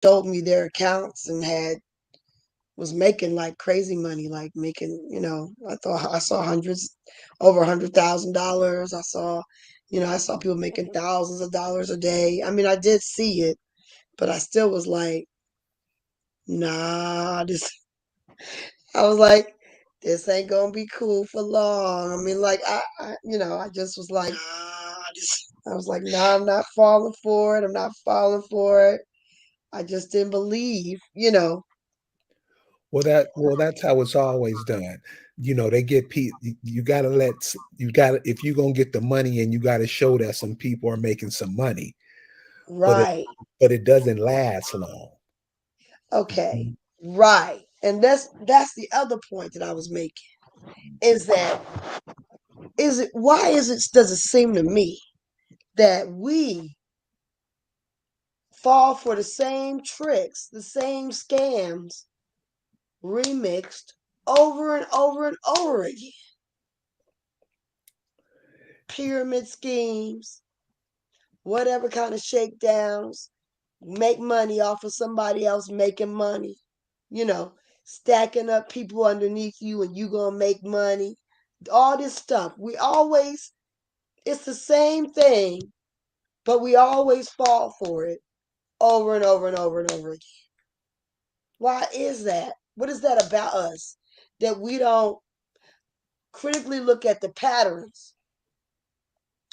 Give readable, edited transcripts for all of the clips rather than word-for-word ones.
showed me their accounts and was making like crazy money, like making, I thought I saw hundreds, over $100,000. I saw people making thousands of dollars a day. I mean, I did see it, but I still was like, nah, I was like, this ain't gonna be cool for long. I mean, like, I just was like, I was like, nah, I'm not falling for it. I'm not falling for it. I just didn't believe. Well, that's how it's always done. They get you got to you got to, if you're going to get the money, and you got to show that some people are making some money, but Right. it doesn't last long. Okay. Right. And that's the other point that I was making is that why does it seem to me that we fall for the same tricks, the same scams remixed over and over and over again? Pyramid schemes, whatever kind of shakedowns, make money off of somebody else making money, you know, stacking up people underneath you and you gonna make money. All this stuff. It's the same thing, but we always fall for it over and over and over and over again. Why is that? What is that about us? That we don't critically look at the patterns.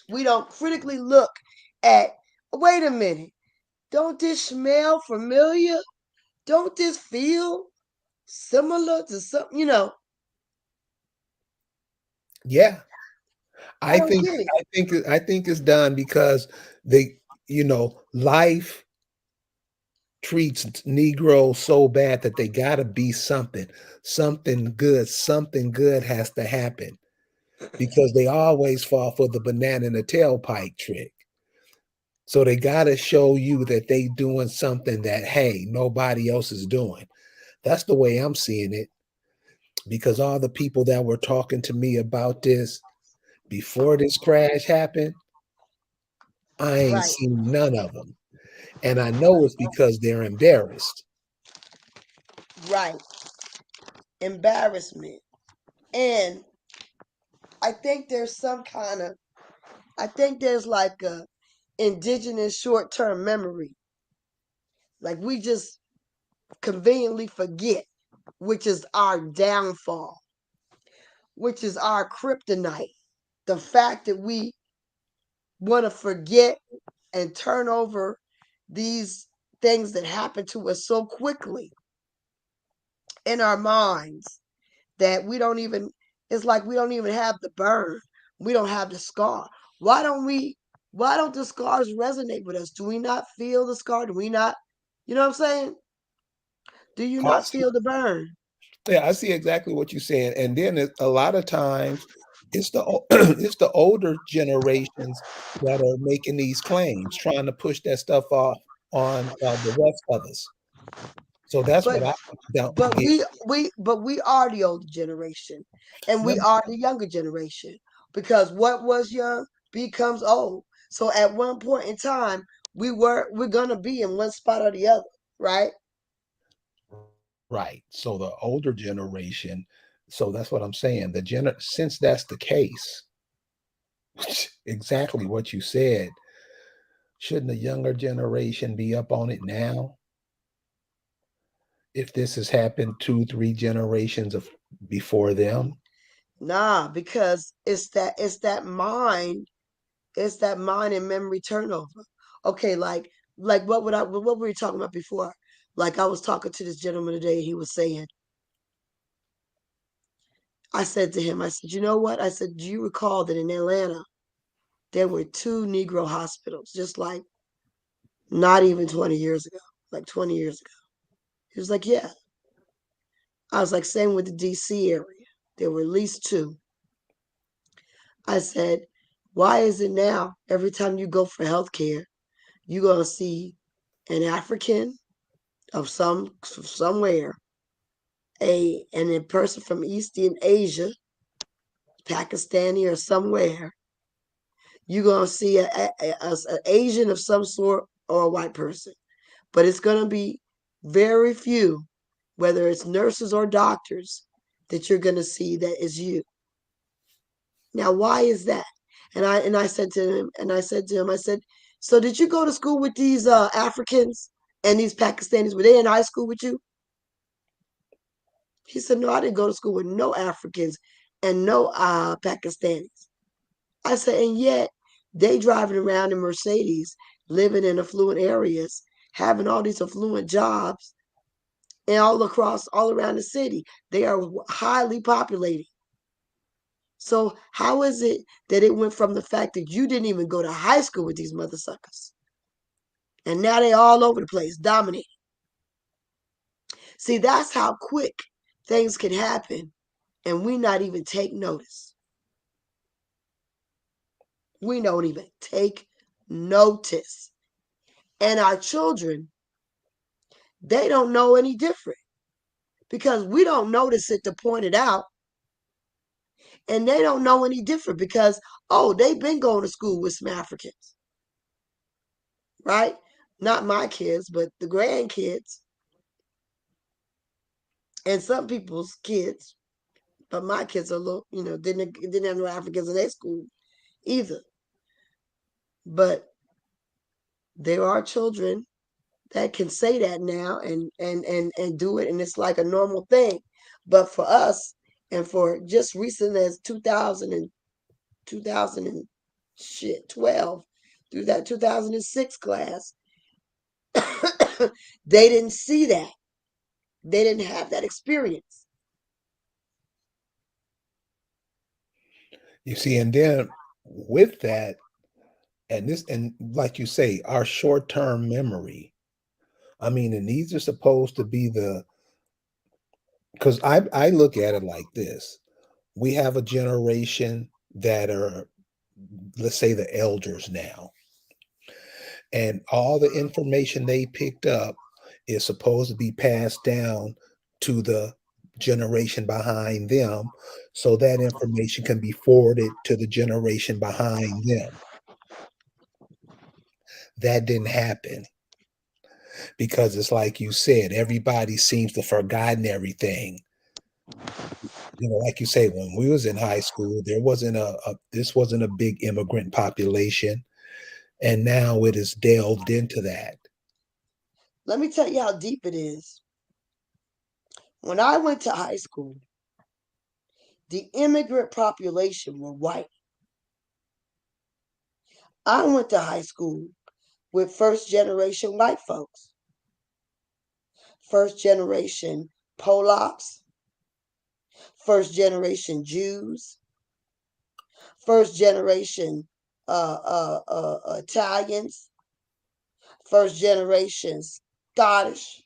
We don't critically look at, wait a minute, don't this smell familiar? Don't this feel similar to something? Yeah, I I don't think get it. I think it's done because life treats Negroes so bad that they got to be something, something good has to happen, because they always fall for the banana in the tailpipe trick. So they got to show you that they doing something that, hey, nobody else is doing. That's the way I'm seeing it, because all the people that were talking to me about this before this crash happened, I ain't Right, seen none of them. And I know it's because they're embarrassed. right. Embarrassment. And I think I think there's like a indigenous short term memory. Like we just conveniently forget, which is our downfall, which is our kryptonite. The fact that we want to forget and turn over these things that happen to us so quickly in our minds that it's like we don't even have the burn. We don't have the scar. Why don't we why don't the scars resonate with us? Do we not feel the scar? Do we not, you know what I'm saying? Do you I not see, feel the burn? yeah, I see exactly what you're saying. And then a lot of times it's it's the older generations that are making these claims, trying to push that stuff off on the rest of us. So that's But what I don't but get. we are the older generation and Yeah, we are the younger generation because what was young becomes old. So at one point in time, we're gonna be in one spot or the other, right? right. So the older generation, so that's what I'm saying. Since that's the case, exactly what you said, shouldn't the younger generation be up on it now? If this has happened two, three generations of before them, Nah, because it's that mind and memory turnover. Okay, like what were we talking about before? Like I was talking to this gentleman today, and he was saying, I said to him, I said, you know what? I said, do you recall that in Atlanta there were two Negro hospitals, just like not even 20 years ago, like 20 years ago. He was like, yeah. I was like, same with the DC area. There were at least two. I said, why is it now every time you go for health care, you're going to see an African of somewhere, a person from Eastern Asia, Pakistani or somewhere, you're going to see a Asian of some sort or a white person. but it's going to be very few, whether it's nurses or doctors, that you're going to see that is you. Now, why is that? And I said to him, I said, so did you go to school with these Africans and these Pakistanis? Were they in high school with you? He said, no, I didn't go to school with no Africans and no Pakistanis. I said, and yet they driving around in Mercedes, living in affluent areas, having all these affluent jobs, and all around the city. They are highly populated. So how is it that it went from the fact that you didn't even go to high school with these mother suckers, and now they all over the place, dominating? See, that's how quick things can happen, and we not even take notice. We don't even take notice. And our children, they don't know any different because we don't notice it to point it out. And they don't know any different because, oh, they've been going to school with some Africans, right? Not my kids, but the grandkids and some people's kids. But my kids are a little, didn't have no Africans in their school either. But there are children that can say that now and do it, and it's like a normal thing. But for us, and for just recent as 2000 and shit 12 through that 2006 class, they didn't see that. They didn't have that experience. You see, and then with that, and like you say, our short-term memory. I mean, and these are supposed to be because I look at it like this. We have a generation that are, let's say, the elders now, and all the information they picked up is supposed to be passed down to the generation behind them, so that information can be forwarded to the generation behind them. That didn't happen because it's like you said, everybody seems to have forgotten everything. Like you say, when we was in high school, there wasn't this wasn't a big immigrant population, and now it is delved into that. Let me tell you how deep it is. When I went to high school, the immigrant population were white. I went to high school with first generation white folks, first generation Polacks, first generation Jews, first generation Italians, first generation Scottish.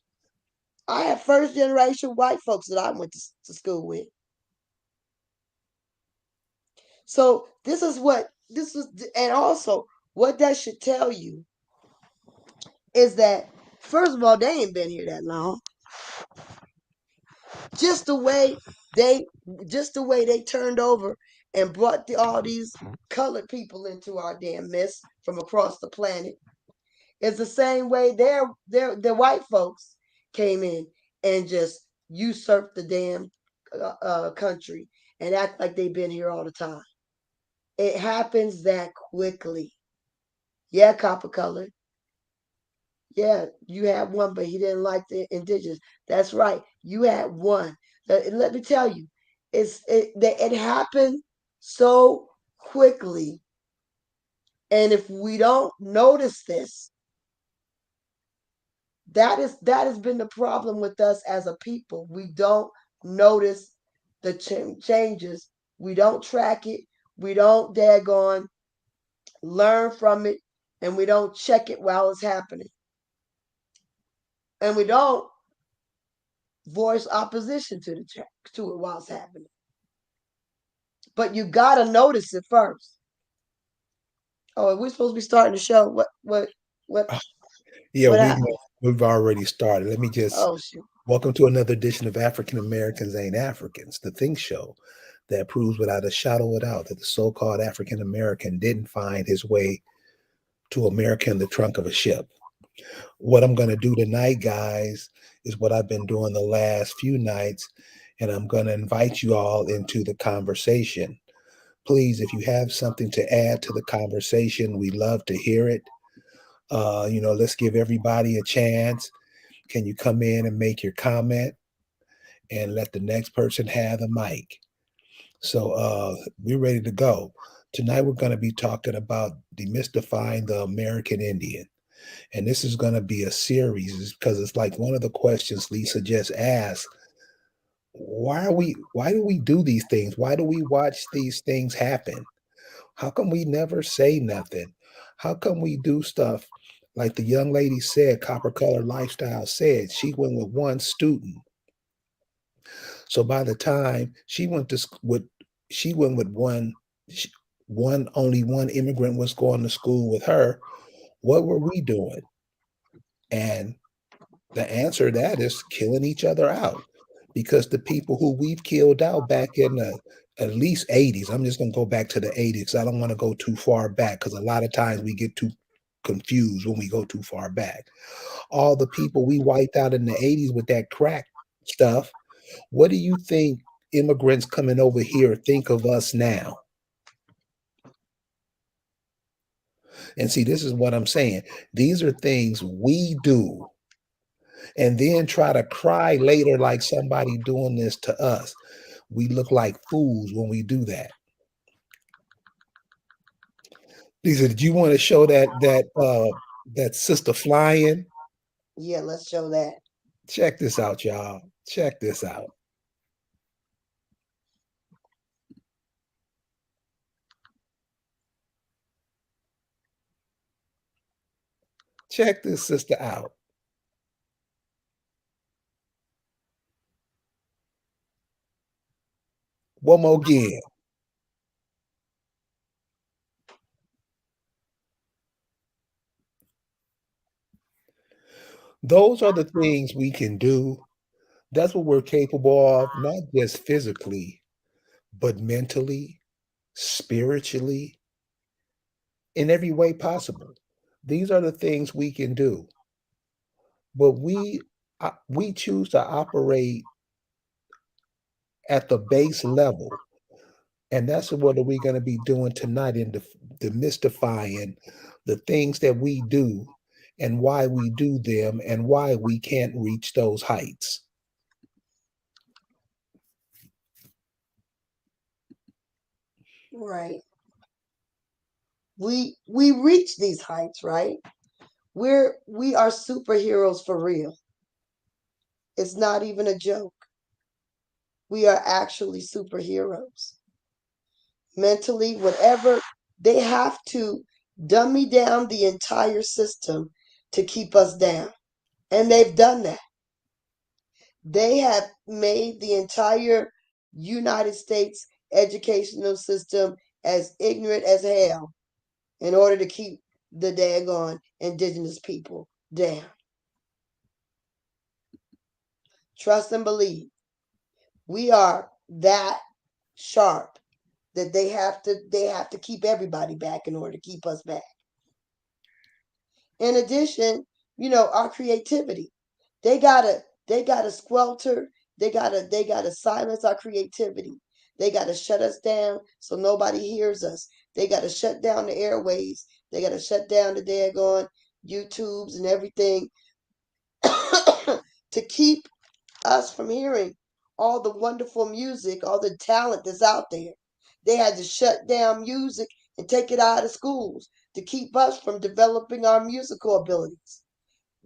I had first generation white folks that I went to school with. So this is, and also what that should tell you is that first of all, they ain't been here that long. Just the way they, just the way they turned over and brought all these colored people into our damn midst from across the planet is the same way their white folks came in and just usurped the damn country and act like they've been here all the time. It happens that quickly. Yeah, copper color. Yeah, you had one, but he didn't like the indigenous. That's right. You had one. Let me tell you, it happened so quickly, and if we don't notice this, that has been the problem with us as a people. We don't notice the changes. We don't track it. We don't daggone learn from it, and we don't check it while it's happening, and we don't voice opposition to it while it's happening. But you gotta notice it first. Oh, are we supposed to be starting the show? What Yeah, what happened? we've already started. Let me just Oh shoot. welcome to another edition of African Americans Ain't Africans, the Think Show that proves without a shadow of a doubt that the so-called African American didn't find his way to America in the trunk of a ship. What I'm going to do tonight, guys, is what I've been doing the last few nights, and I'm going to invite you all into the conversation. Please, if you have something to add to the conversation, we love to hear it. Let's give everybody a chance. Can you come in and make your comment and let the next person have the mic? So we're ready to go. Tonight we're going to be talking about demystifying the American Indian. And this is going to be a series because it's like one of the questions Lisa just asked. Why do we do these things? Why do we watch these things happen? How come we never say nothing? How come we do stuff like the young lady said, Copper Color Lifestyle said, she went with one student. So by the time she went to with she went with one only one immigrant was going to school with her. What were we doing? And the answer to that is killing each other out because the people who we've killed out back in the at least 80s, I'm just going to go back to the 80s because I don't want to go too far back because a lot of times we get too confused when we go too far back. All the people we wiped out in the 80s with that crack stuff, what do you think immigrants coming over here think of us now? And see, this is what I'm saying. These are things we do and then try to cry later like somebody doing this to us. We look like fools when we do that. Lisa, did you want to show that sister flying? Yeah, let's show that. Check this out, y'all. Check this out. Check this sister out. One more again. Those are the things we can do. That's what we're capable of, not just physically, but mentally, spiritually, in every way possible. These are the things we can do. But we choose to operate at the base level. And that's what are we going to be doing tonight in demystifying the things that we do and why we do them and why we can't reach those heights. Right. We reach these heights, right? We are superheroes for real. It's not even a joke. We are actually superheroes. Mentally, whatever, they have to dummy down the entire system to keep us down. And they've done that. They have made the entire United States educational system as ignorant as hell in order to keep the daggone indigenous people down. Trust and believe. We are that sharp that they have to keep everybody back in order to keep us back. In addition, our creativity. They gotta squelter. They gotta silence our creativity. They gotta shut us down so nobody hears us. They gotta shut down the airways. They gotta shut down the daggone YouTubes and everything to keep us from hearing all the wonderful music, all the talent that's out there. They had to shut down music and take it out of schools to keep us from developing our musical abilities.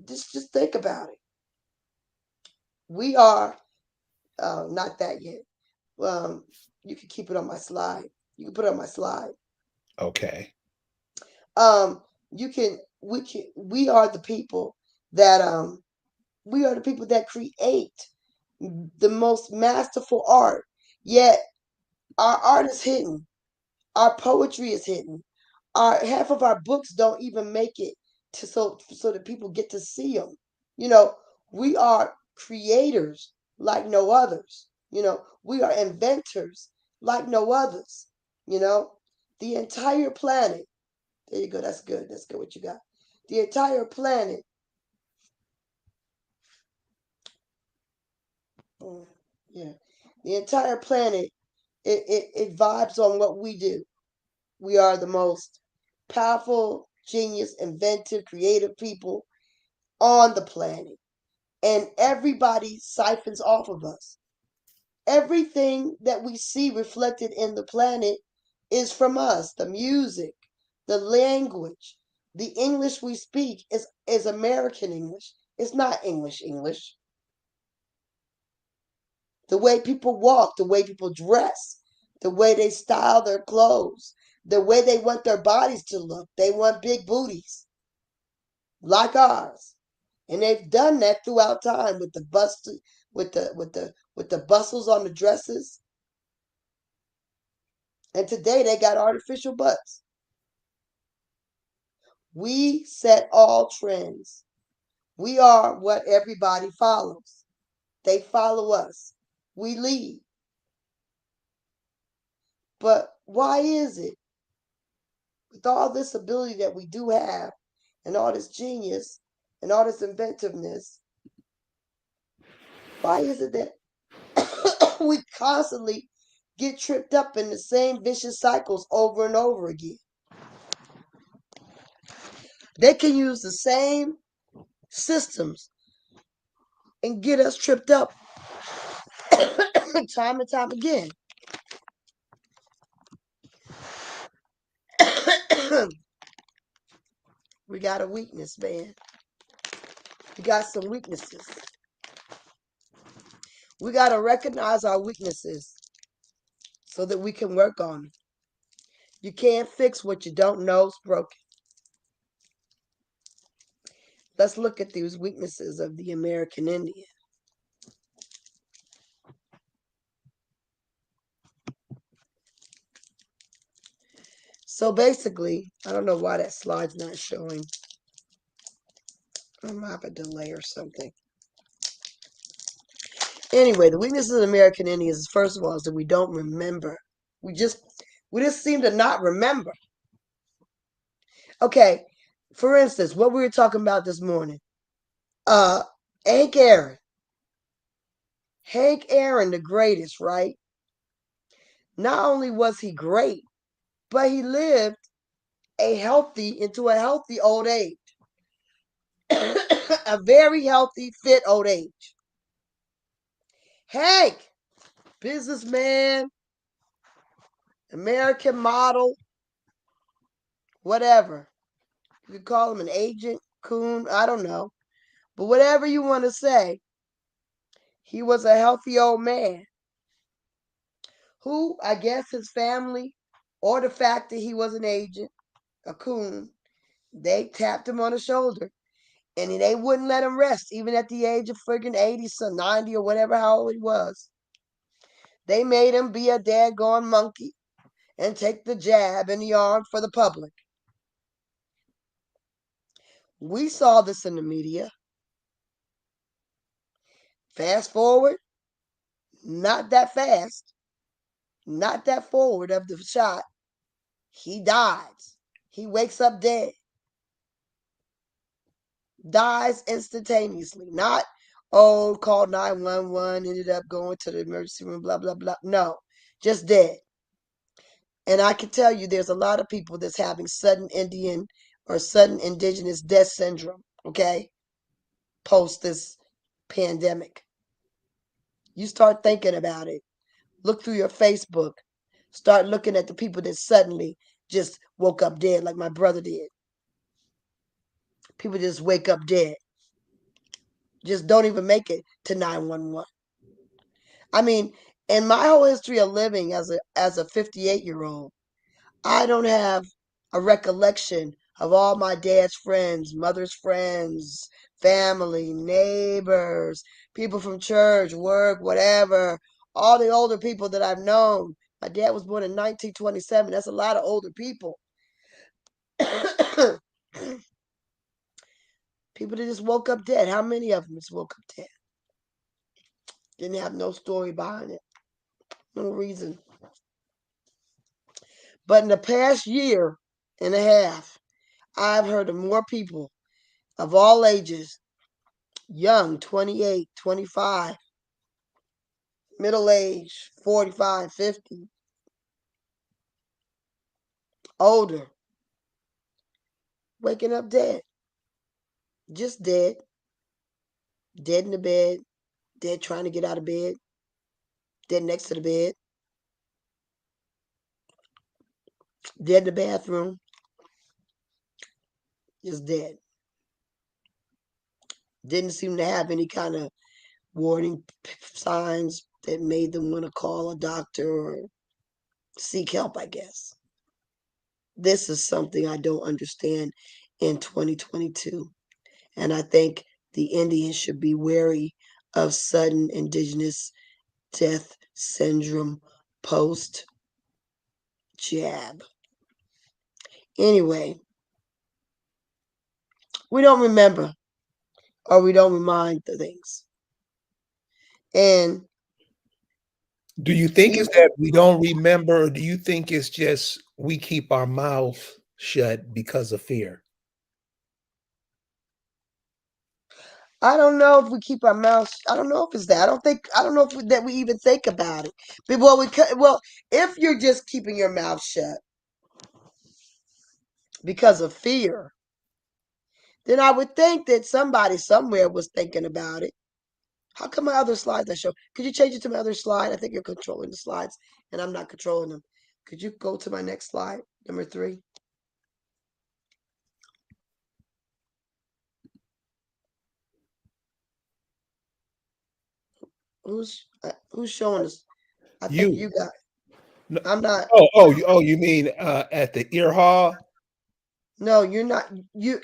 Just think about it. We are not that yet. You can keep it on my slide. You can put it on my slide. Okay. Um, you can. We can. We are the people that we are the people that create the most masterful art. Yet our art is hidden. Our poetry is hidden. Our half of our books don't even make it to so that people get to see them. You know, we are creators like no others. We are inventors like no others. You know, the entire planet. There you go. That's good. That's good. What you got? The entire planet. Mm, yeah. The entire planet, it vibes on what we do. We are the most powerful, genius, inventive, creative people on the planet. And everybody siphons off of us. Everything that we see reflected in the planet is from us. The music, the language, the English we speak is American English. It's not English English. The way people walk, the way people dress, the way they style their clothes, the way they want their bodies to look. They want big booties like ours. And they've done that throughout time with the bust with the bustles on the dresses. And today they got artificial butts. We set all trends. We are what everybody follows. They follow us. We lead. But why is it, with all this ability that we do have, and all this genius, and all this inventiveness, why is it that we constantly get tripped up in the same vicious cycles over and over again? They can use the same systems and get us tripped up time and time again. We got a weakness, man. We got some weaknesses. We got to recognize our weaknesses so that we can work on them. You can't fix what you don't know is broken. Let's look at these weaknesses of the American Indian. So basically, I don't know why that slide's not showing. I might have a delay or something. Anyway, the weaknesses of American Indians is, first of all, is that we don't remember. We just seem to not remember. Okay, for instance, what we were talking about this morning. Uh Hank Aaron. Hank Aaron, the greatest, right? Not only was he great, but he lived into a healthy old age. A very healthy, fit old age. Hank, businessman, American model, whatever. You could call him an agent, coon, I don't know. But whatever you want to say, he was a healthy old man who, I guess his family, or the fact that he was an agent, a coon, they tapped him on the shoulder. And they wouldn't let him rest, even at the age of friggin' 80, some 90 or whatever, how old he was. They made him be a daggone monkey and take the jab in the arm for the public. We saw this in the media. Fast forward, not that fast, not that forward of the shot. He dies. He wakes up dead. Dies instantaneously. Not, oh, called 911, ended up going to the emergency room, blah, blah, blah. No, just dead. And I can tell you there's a lot of people that's having sudden Indian or sudden indigenous death syndrome, okay, post this pandemic. You start thinking about it. Look through your Facebook. Start looking at the people that suddenly just woke up dead, like my brother did. People just wake up dead. Just don't even make it to 911. I mean, in my whole history of living as a 58-year-old, I don't have a recollection of all my dad's friends, mother's friends, family, neighbors, people from church, work, whatever, all the older people that I've known. My dad was born in 1927. That's a lot of older people. People that just woke up dead. How many of them just woke up dead? Didn't have no story behind it. No reason. But in the past year and a half, I've heard of more people of all ages, young, 28, 25, middle age, 45, 50, older, waking up dead, just dead, dead in the bed, dead trying to get out of bed, dead next to the bed, dead in the bathroom, just dead. Didn't seem to have any kind of warning signs that made them want to call a doctor or seek help, I guess. This is something I don't understand in 2022. And I think the Indians should be wary of sudden indigenous death syndrome post jab. Anyway, we don't remember or we don't remind the things. And Do you think you, it's that we don't remember, or do you think it's just we keep our mouth shut because of fear? I don't know if we keep our mouths. I don't know if it's that. I don't think. I don't know if that we even think about it. But well, if you're just keeping your mouth shut because of fear, then I would think that somebody somewhere was thinking about it. How come my other slides I show? Could you change it to my other slide? I think you're controlling the slides, and I'm not controlling them. Could you go to my next slide, number 3? Who's showing us? I think You. you got. No, I'm not. you mean at the ear hall? No, you're not.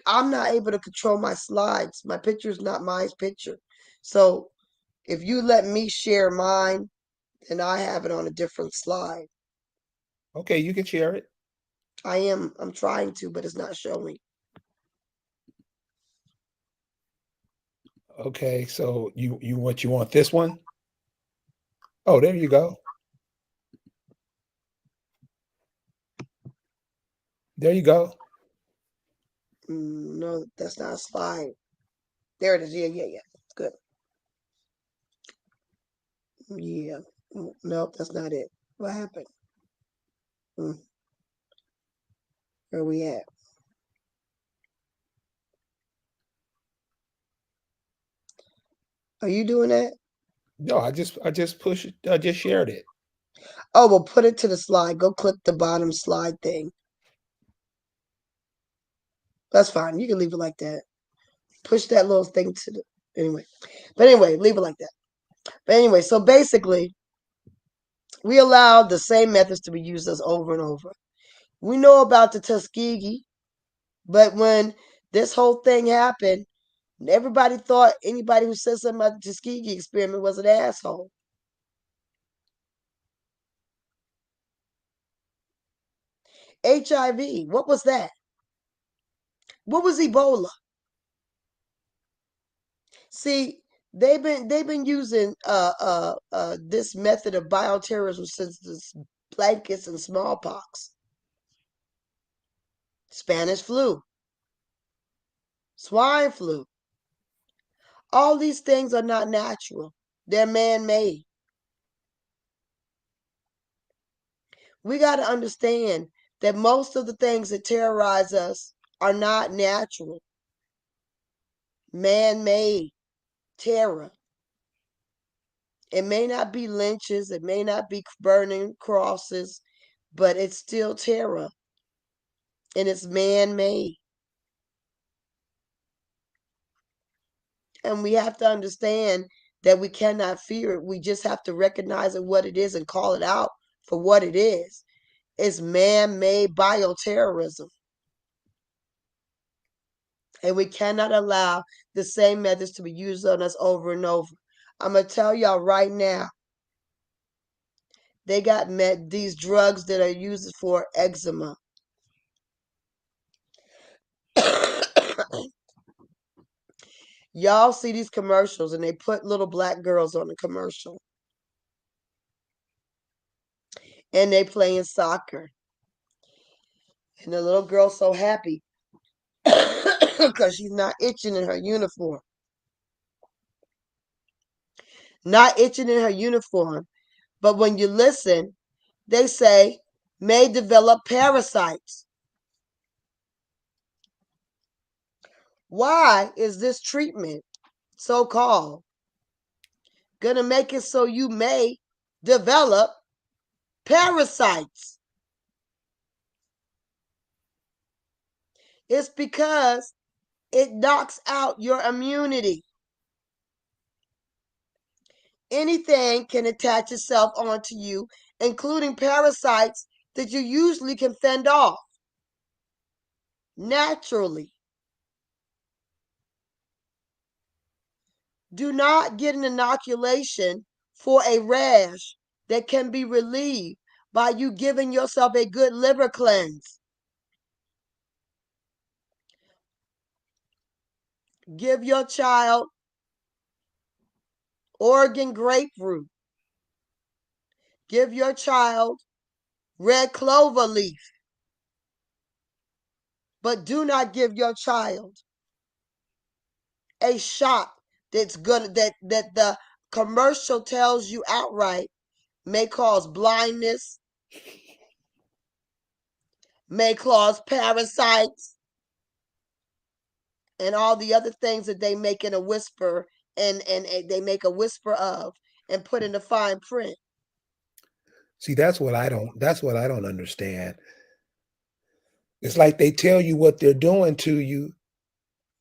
I'm not able to control my slides. My picture's not my picture. So if you let me share mine, then I have it on a different slide. Okay, you can share it. I'm trying to, but it's not showing. Okay, so you want this one? Oh, there you go. There you go. No, that's not a slide. There it is. Yeah, yeah, yeah. Good. Yeah. Nope, that's not it. What happened? Mm, where we at? Are you doing that? No, I just pushed it. I just shared it. Oh, well, put it to the slide. Go click the bottom slide thing. That's fine. You can leave it like that. Push that little thing to the anyway. But anyway, leave it like that. But anyway, so basically, we allow the same methods to be used as over and over. We know about the Tuskegee, but when this whole thing happened, everybody thought anybody who said something about the Tuskegee experiment was an asshole. HIV, what was that? What was Ebola? See, they've been using this method of bioterrorism since the blankets and smallpox, Spanish flu, swine flu. All these things are not natural. They're man-made. We got to understand that most of the things that terrorize us are not natural. Man-made terror. It may not be lynches, it may not be burning crosses, but it's still terror and it's man-made. And we have to understand that we cannot fear it. We just have to recognize it what it is and call it out for what it is. It's man-made bioterrorism. And we cannot allow the same methods to be used on us over and over. I'm going to tell y'all right now, they got these drugs that are used for eczema. Y'all see these commercials and they put little black girls on the commercial and they playing soccer. And the little girl's so happy because she's not itching in her uniform. not itching in her uniform. But when you listen, they say may develop parasites. Why is this treatment, so called, gonna make it so you may develop parasites? It's because it knocks out your immunity. Anything can attach itself onto you, including parasites that you usually can fend off naturally. Do not get an inoculation for a rash that can be relieved by you giving yourself a good liver cleanse. Give your child Oregon grapefruit. Give your child red clover leaf. But do not give your child a shot that the commercial tells you outright may cause blindness, may cause parasites, and all the other things that they make in a whisper and they make a whisper of and put in the fine print. See, that's what I don't understand. It's like they tell you what they're doing to you,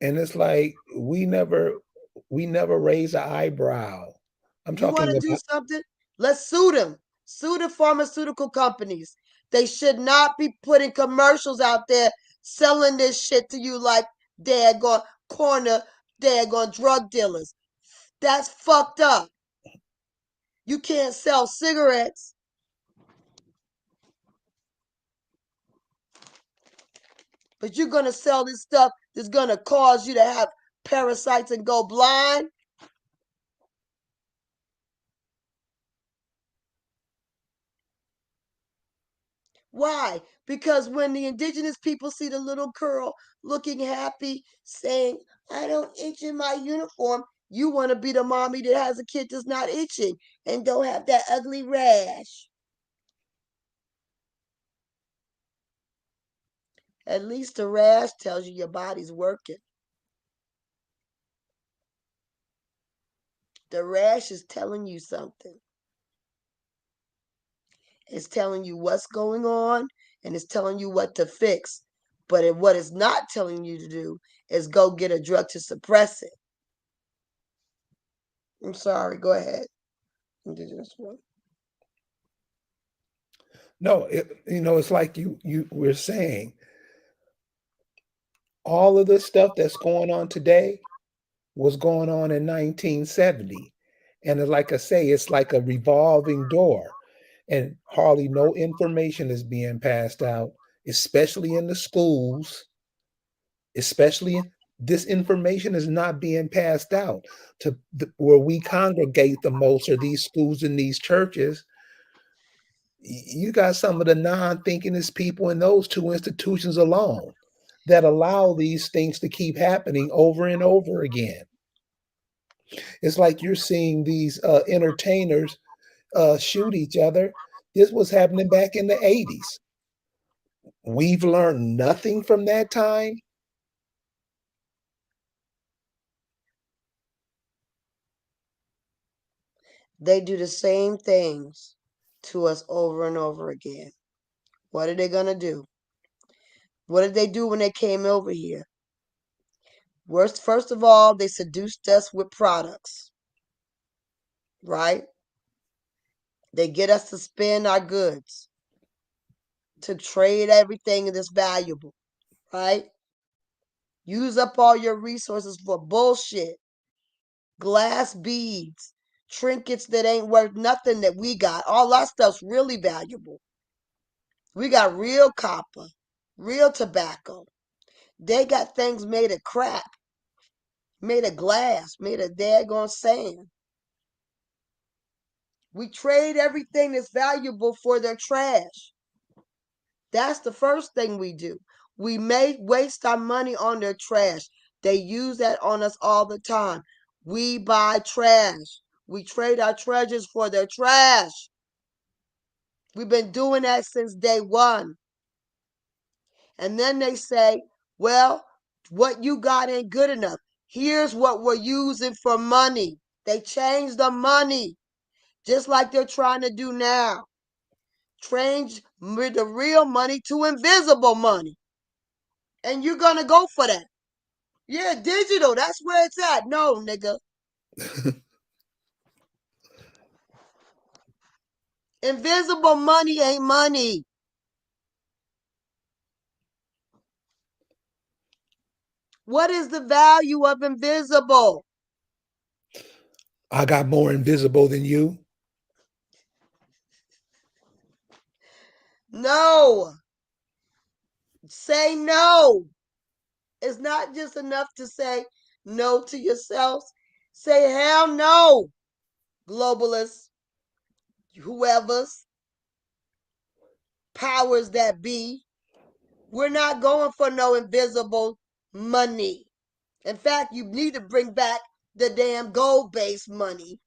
and it's like we never raise an eyebrow. I'm You want talking to do about something? Let's sue them. Sue the pharmaceutical companies. They should not be putting commercials out there selling this shit to you like daggone corner, daggone drug dealers. That's fucked up. You can't sell cigarettes, but you're gonna sell this stuff that's gonna cause you to have parasites and go blind. Why? Because when the indigenous people see the little girl looking happy, saying, I don't itch in my uniform, you want to be the mommy that has a kid that's not itching and don't have that ugly rash. At least the rash tells you your body's working. The rash is telling you something. It's telling you what's going on and it's telling you what to fix. But what it's not telling you to do is go get a drug to suppress it. I'm sorry, go ahead. Indigenous one. no, it's like you we're saying all of this stuff that's going on today was going on in 1970. And like I say, it's like a revolving door, and hardly no information is being passed out, especially in the schools, especially this information is not being passed out to where we congregate the most, or these schools and these churches. You got some of the non-thinkingest people in those two institutions alone that allow these things to keep happening over and over again. It's like you're seeing these entertainers shoot each other. This was happening back in the 80s. We've learned nothing from that time. They do the same things to us over and over again. What are they going to do? What did they do when they came over here? First of all, they seduced us with products, right? They get us to spend our goods, to trade everything that's valuable, right? Use up all your resources for bullshit. Glass beads, trinkets that ain't worth nothing that we got. All our stuff's really valuable. We got real copper, real tobacco. They got things made of crap, made of glass, made of daggone sand. We trade everything that's valuable for their trash. That's the first thing we do. We may waste our money on their trash. They use that on us all the time. We buy trash. We trade our treasures for their trash. We've been doing that since day one. And then they say, well, what you got ain't good enough. Here's what we're using for money. They changed the money, just like they're trying to do now. Change the real money to invisible money. And you're going to go for that. Yeah, digital. That's where it's at. No, nigga. Invisible money ain't money. What is the value of invisible? I got more invisible than you. No. Say no. It's not just enough to say no to yourselves. Say hell no, globalists, whoever's powers that be. We're not going for no invisible money. In fact, you need to bring back the damn gold based money.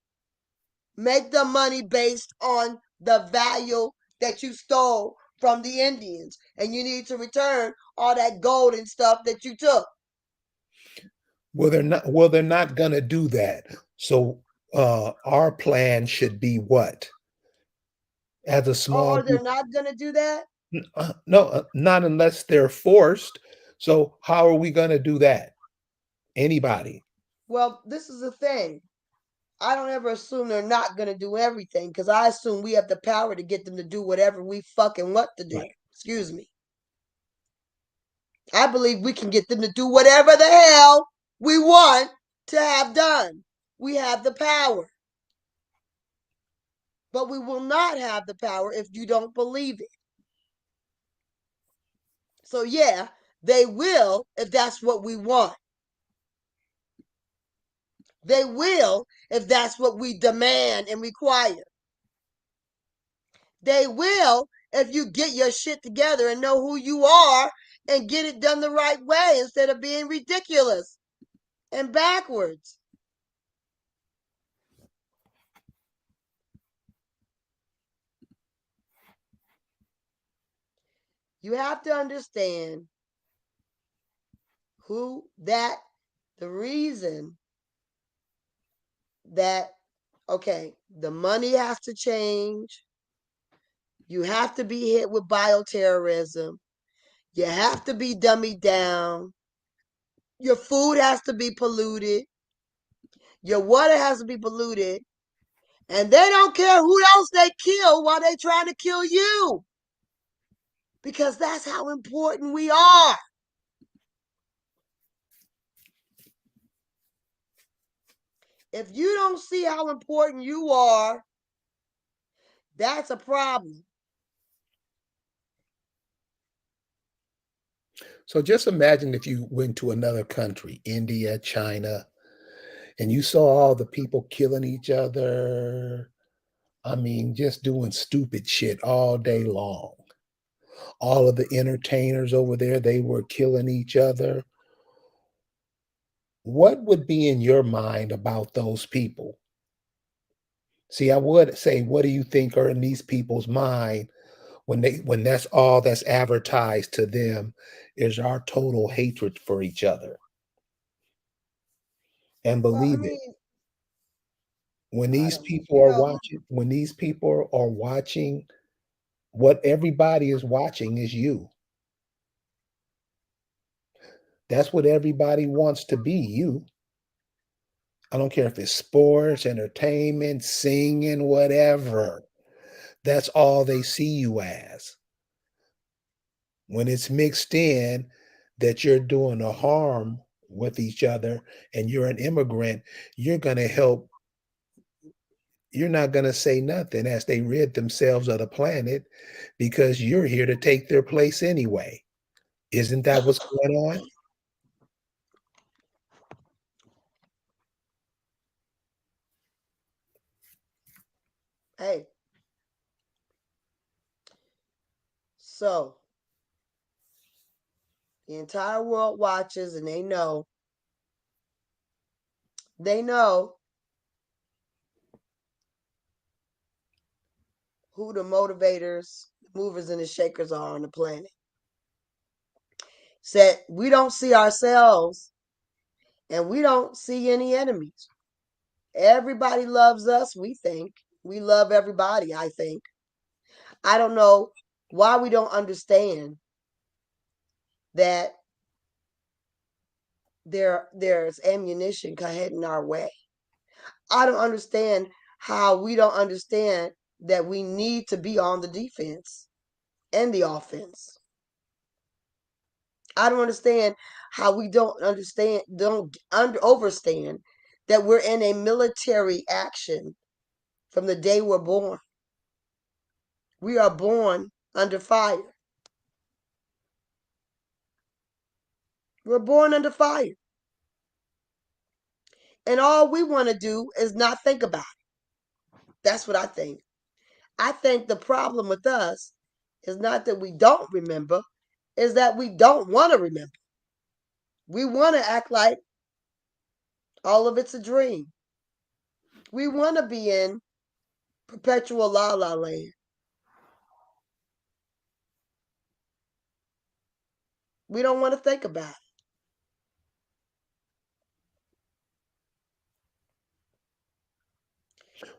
Make the money based on the value that you stole from the Indians. And you need to return all that gold and stuff that you took. Well, they're not gonna do that. So our plan should be what? As a small Oh, they're group, not going to do that? no, not unless they're forced. So how are we gonna do that? Anybody? Well, this is the thing. I don't ever assume they're not going to do everything because I assume we have the power to get them to do whatever we fucking want to do. Right. Excuse me. I believe we can get them to do whatever the hell we want to have done. We have the power. But we will not have the power if you don't believe it. So, yeah, they will if that's what we want. They will if that's what we demand and require. They will if you get your shit together and know who you are and get it done the right way instead of being ridiculous and backwards. You have to understand who that, the reason that, okay, the money has to change. You have to be hit with bioterrorism. You have to be dummied down. Your food has to be polluted. Your water has to be polluted. And they don't care who else they kill while they trying to kill you. Because that's how important we are. If you don't see how important you are, that's a problem. So just imagine if you went to another country, India, China, and you saw all the people killing each other. I mean, just doing stupid shit all day long. All of the entertainers over there, they were killing each other. What would be in your mind about those people? See, I would say, what do you think are in these people's mind when that's all that's advertised to them is our total hatred for each other? And Well, I believe it, mean, when I these don't know. people are watching, what everybody is watching is you. That's what everybody wants to be, you. I don't care if it's sports, entertainment, singing, whatever. That's all they see you as. When it's mixed in that you're doing a harm with each other and you're an immigrant, you're going to help. You're not going to say nothing as they rid themselves of the planet because you're here to take their place anyway. Isn't that what's going on? Hey, so the entire world watches and they know who the motivators, movers, and the shakers are on the planet. Said we don't see ourselves and we don't see any enemies. Everybody loves us, we think. We love everybody, I think. I don't know why we don't understand that there's ammunition heading our way. I don't understand how we don't understand that we need to be on the defense and the offense. I don't understand how we don't overstand that we're in a military action from the day we're born. We are born under fire. We're born under fire. And all we want to do is not think about it. That's what I think. I think the problem with us is not that we don't remember, is that we don't want to remember. We want to act like all of it's a dream. We want to be in perpetual la la land. We don't want to think about it.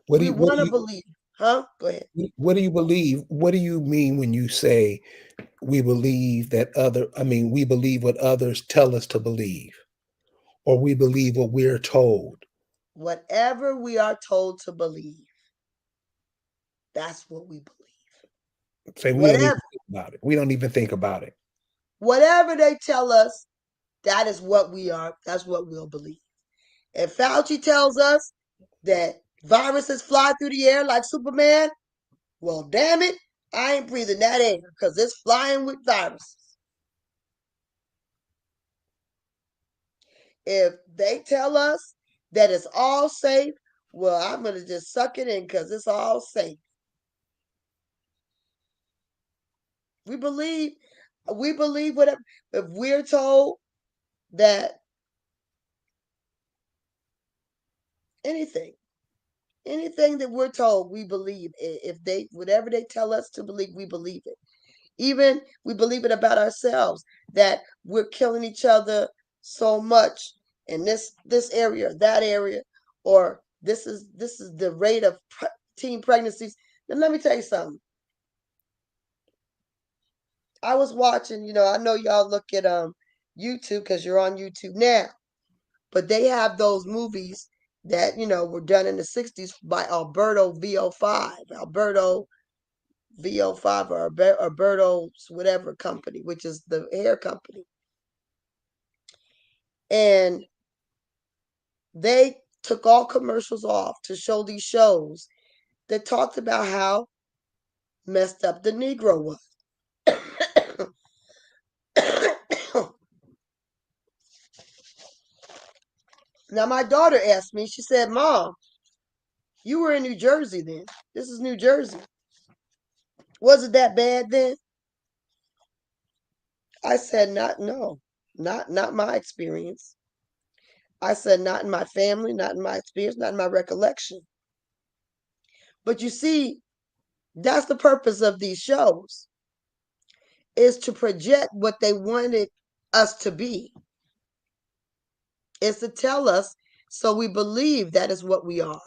What do We you what want do to you believe. Huh? Go ahead. what do you believe? What do you mean when you say we believe that we believe what others tell us to believe, or we believe what we're told? Whatever we are told to believe, that's what we believe. Say we don't even Whatever. think about it. We don't even think about it. Whatever they tell us, that is what we are. That's what we'll believe. If Fauci tells us that viruses fly through the air like Superman, well, damn it, I ain't breathing that air because it's flying with viruses. If they tell us that it's all safe, well, I'm going to just suck it in because it's all safe. We believe, we believe whatever. If we're told that anything, anything that we're told, we believe. If they, whatever they tell us to believe, we believe it. Even we believe it about ourselves that we're killing each other so much in this area, that area, or this is the rate of teen pregnancies. Then let me tell you something. I was watching, I know y'all look at YouTube because you're on YouTube now, but they have those movies that were done in the 60s by Alberto VO5, Alberto VO5 or Alberto's whatever company, which is the hair company. And they took all commercials off to show these shows that talked about how messed up the Negro was. Now, my daughter asked me, she said, Mom, you were in New Jersey then. This is New Jersey. Was it that bad then? I said, no, not my experience. I said, not in my family, not in my experience, not in my recollection. But you see, that's the purpose of these shows, is to project what they wanted us to be. Is to tell us so we believe that is what we are.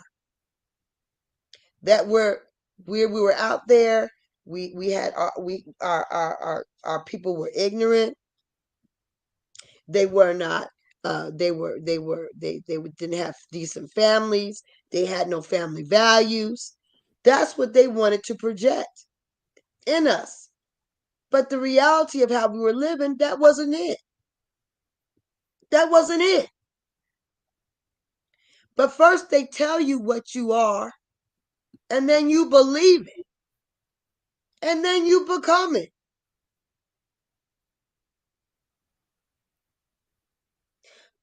That we were out there, we had our people were ignorant. They were not they didn't have decent families. They had no family values. That's what they wanted to project in us. But the reality of how we were living, that wasn't it. That wasn't it. But first they tell you what you are, and then you believe it, and then you become it.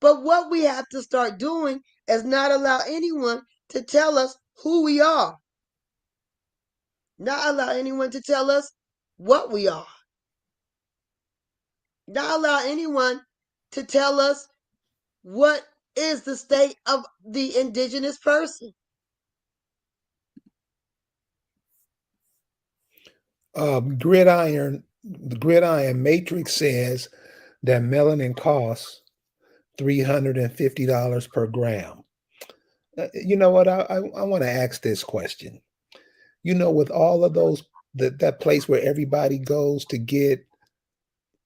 But what we have to start doing is not allow anyone to tell us who we are, not allow anyone to tell us what we are, not allow anyone to tell us what is the state of the indigenous person. The gridiron matrix says that melanin costs $350 per gram. You know what? I want to ask this question. With all of those, that place where everybody goes to get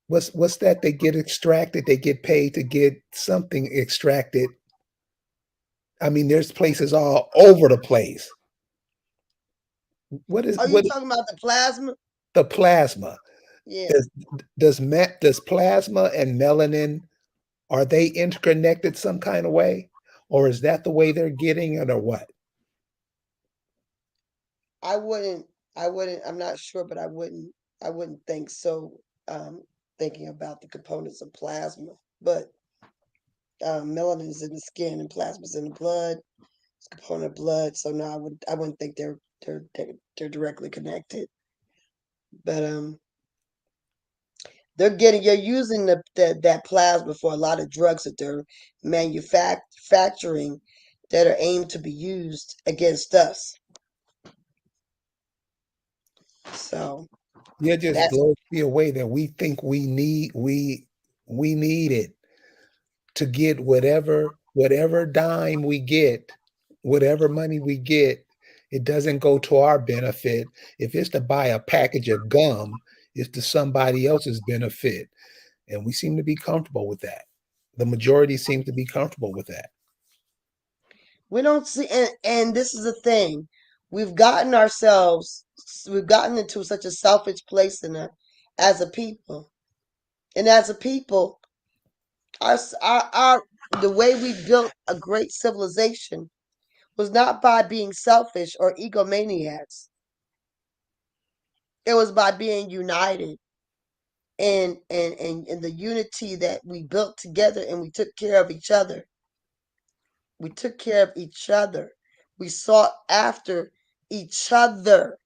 what's that? They get extracted. They get paid to get something extracted. I mean, there's places all over the place. What is Are you what talking about the plasma? the plasma? Yeah. Does does plasma and melanin, are they interconnected some kind of way, or is that the way they're getting it, or what? I wouldn't I'm not sure, but I wouldn't think so. Um, Thinking about the components of plasma, but melanin is in the skin and plasma is in the blood. It's a component of blood, so no, I wouldn't think they're directly connected. But you're using that plasma for a lot of drugs that they're manufacturing that are aimed to be used against us. So Yeah, just that's blows me away that we think we need it to get whatever dime we get, whatever money we get. It doesn't go to our benefit. If it's to buy a package of gum, it's to somebody else's benefit, and we seem to be comfortable with that. The majority seems to be comfortable with that. we don't see, and this is the thing. We've gotten ourselves, we've gotten into such a selfish place as a people, and as a people, our the way we built a great civilization was not by being selfish or egomaniacs. It was by being united and the unity that we built together, and we took care of each other. We took care of each other. We sought after each other.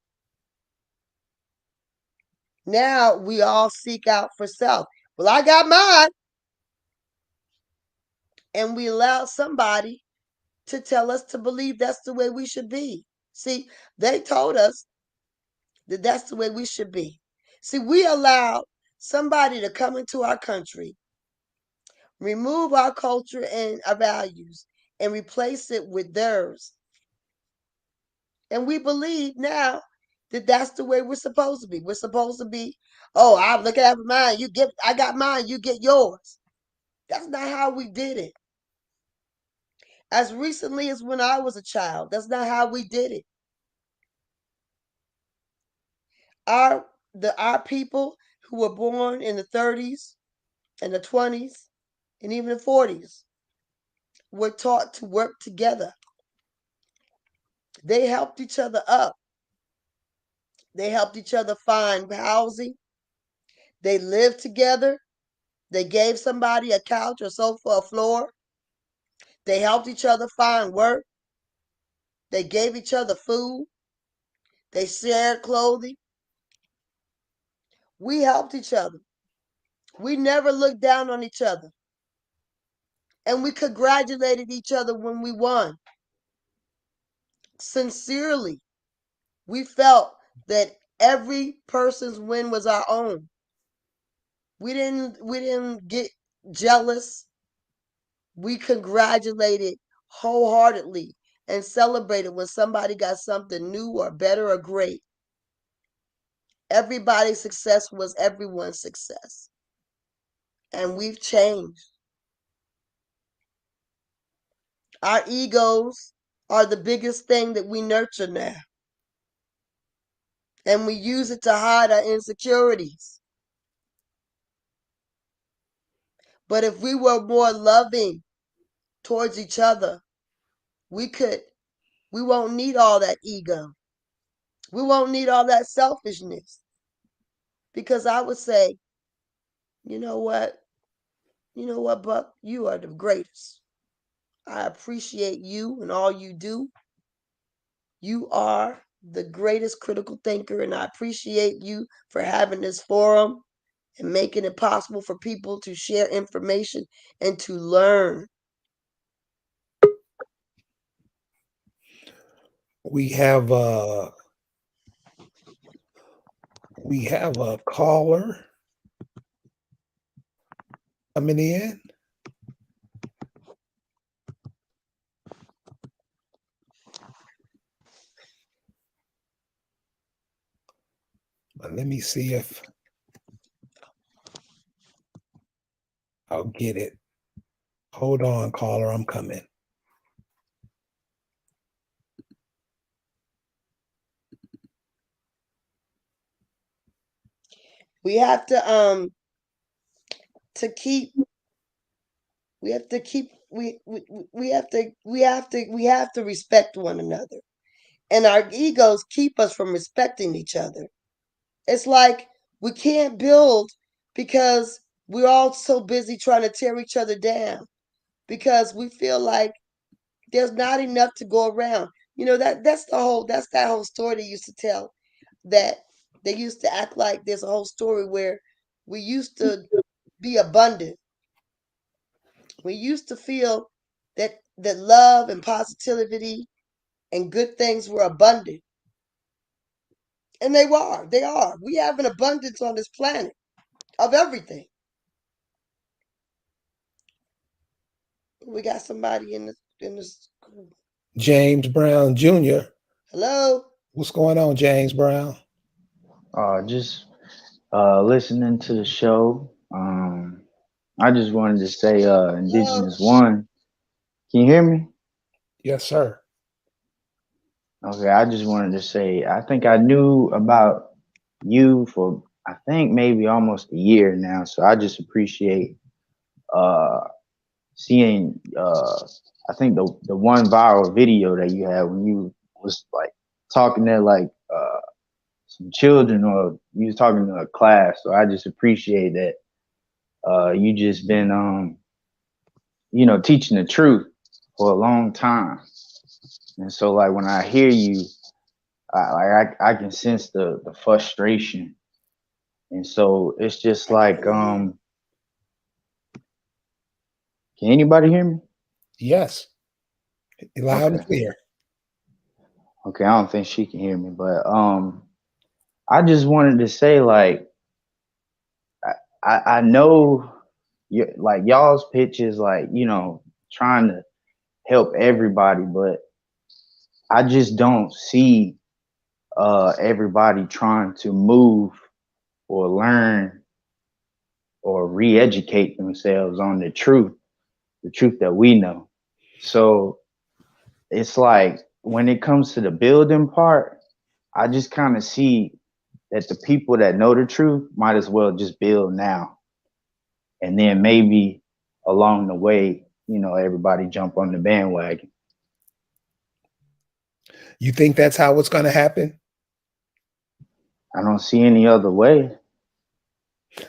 Now we all seek out for self. Well, I got mine. And we allow somebody to tell us to believe that's the way we should be. See, they told us that that's the way we should be. See, we allowed somebody to come into our country, remove our culture and our values, and replace it with theirs. And we believe now that that's the way we're supposed to be. We're supposed to be, oh, I'm looking at mine. I got mine. You get yours. That's not how we did it. As recently as when I was a child, that's not how we did it. Our our people who were born in the 30s and the 20s and even the 40s were taught to work together. They helped each other up. They helped each other find housing. They lived together. They gave somebody a couch, a sofa, a floor. They helped each other find work. They gave each other food. They shared clothing. We helped each other. We never looked down on each other. And we congratulated each other when we won. Sincerely, we felt that every person's win was our own. We didn't get jealous. We congratulated wholeheartedly and celebrated when somebody got something new or better or great. Everybody's success was everyone's success. And we've changed. Our egos are the biggest thing that we nurture now. And we use it to hide our insecurities. But if we were more loving towards each other, we could, we won't need all that ego. We won't need all that selfishness. Because I would say, you know what? You know what, Buck? You are the greatest. I appreciate you and all you do. You are the greatest critical thinker, and I appreciate you for having this forum and making it possible for people to share information and to learn. We have We have a caller coming in. Let me see if I'll get it. Hold on, caller. I'm coming. We have to keep we have to keep we have to respect one another. And our egos keep us from respecting each other. It's like we can't build because we're all so busy trying to tear each other down because we feel like there's not enough to go around. You know that's that whole story they used to tell, that they used to act like there's a whole story where we used to be abundant. We used to feel that love and positivity and good things were abundant. And they are. They are. We have an abundance on this planet of everything. We got somebody in this. James Brown Jr. Hello. What's going on, James Brown? Just listening to the show. I just wanted to say, Hello. Indigenous One. Can you hear me? Yes, sir. Okay, I just wanted to say, I think I knew about you for, I think maybe almost a year now. So I just appreciate uh, seeing, I think the one viral video that you had when you was like talking to like some children or you was talking to a class. So I just appreciate that you just been teaching the truth for a long time. And so like when I hear you, I can sense the frustration. And so it's just I can like, barely hear. can anybody hear me? Yes, loud and Okay. clear. Okay, I don't think she can hear me, but I just wanted to say like I know you like y'all's pitch is like, trying to help everybody, but I just don't see everybody trying to move or learn or re-educate themselves on the truth that we know. So it's like when it comes to the building part, I just kind of see that the people that know the truth might as well just build now. And then maybe along the way, everybody jump on the bandwagon. You think that's how it's going to happen? I don't see any other way.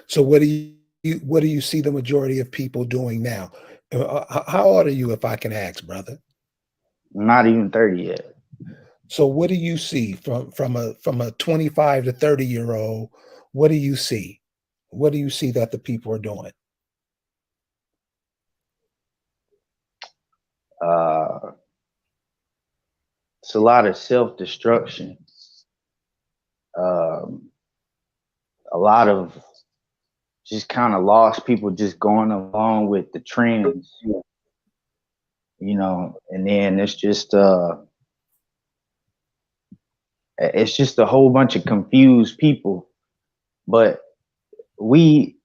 So what do you see the majority of people doing now? How old are you, if I can ask, brother? I'm not even 30 yet. So what do you see from a 25 to 30-year old? What do you see? What do you see that the people are doing? Uh, it's a lot of self destruction. Um, a lot of just kind of lost people just going along with the trends, and then it's just a whole bunch of confused people. But we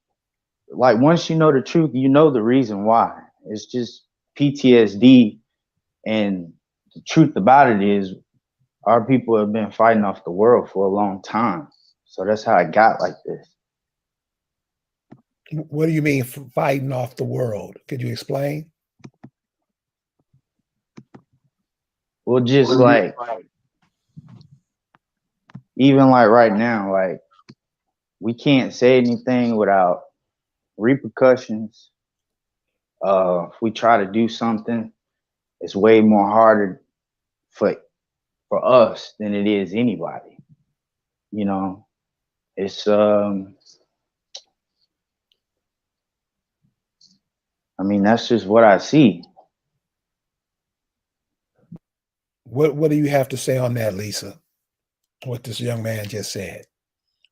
like once you know the truth, you know the reason why. It's just PTSD, and the truth about it is our people have been fighting off the world for a long time. So that's how it got like this. What do you mean fighting off the world? Could you explain? Well, just like even like right now, like we can't say anything without repercussions. If we try to do something, it's way more harder for us than it is anybody. You know, it's I mean that's just what I see. What do you have to say on that, Lisa? What this young man just said?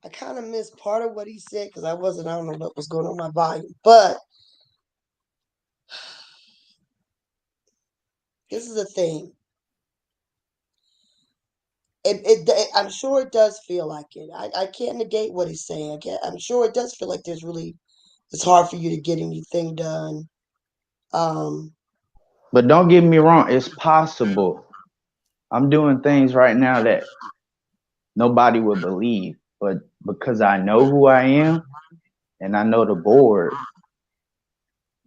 I kind of missed part of what he said because I don't know what was going on with my volume. But this is the thing. I'm sure it does feel like it. I can't negate what he's saying. I'm sure it does feel like it's hard for you to get anything done. Um, But don't get me wrong, it's possible. I'm doing things right now that nobody would believe, but because I know who I am and I know the board,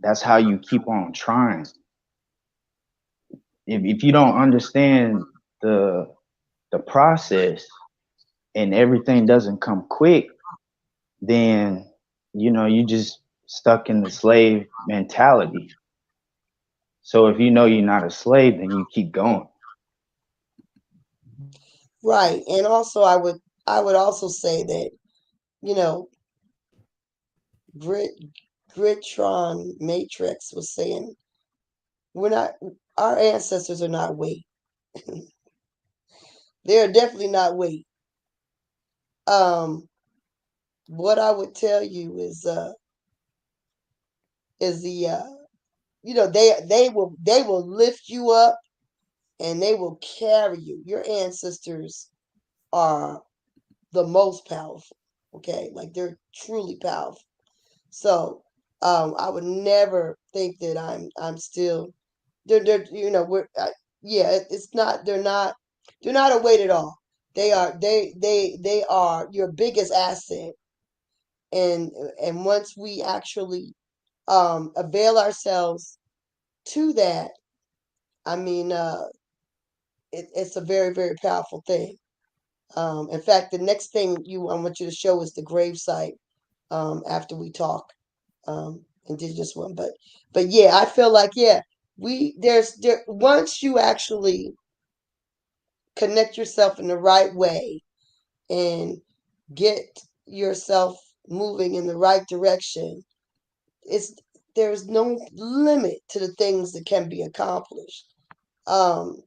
that's how you keep on trying. If you don't understand the the process and everything doesn't come quick, then you just stuck in the slave mentality. So if you know you're not a slave, then you keep going. right. And also I would also say that, you know, Grit Gritron Matrix was saying we're not our ancestors are not weight. They're definitely not weight. Um, what I would tell you is the they will lift you up and they will carry you. Your ancestors are the most powerful. Okay, like they're truly powerful. So I would never think that I'm still they're we're yeah it's not they're not a weight at all. They are your biggest asset, and once we actually avail ourselves to that, I mean it's a very very powerful thing. In fact, the next thing I want you to show is the gravesite after we talk indigenous one. But yeah, I feel like yeah, there once you actually connect yourself in the right way and get yourself moving in the right direction, it's there's no limit to the things that can be accomplished. Um,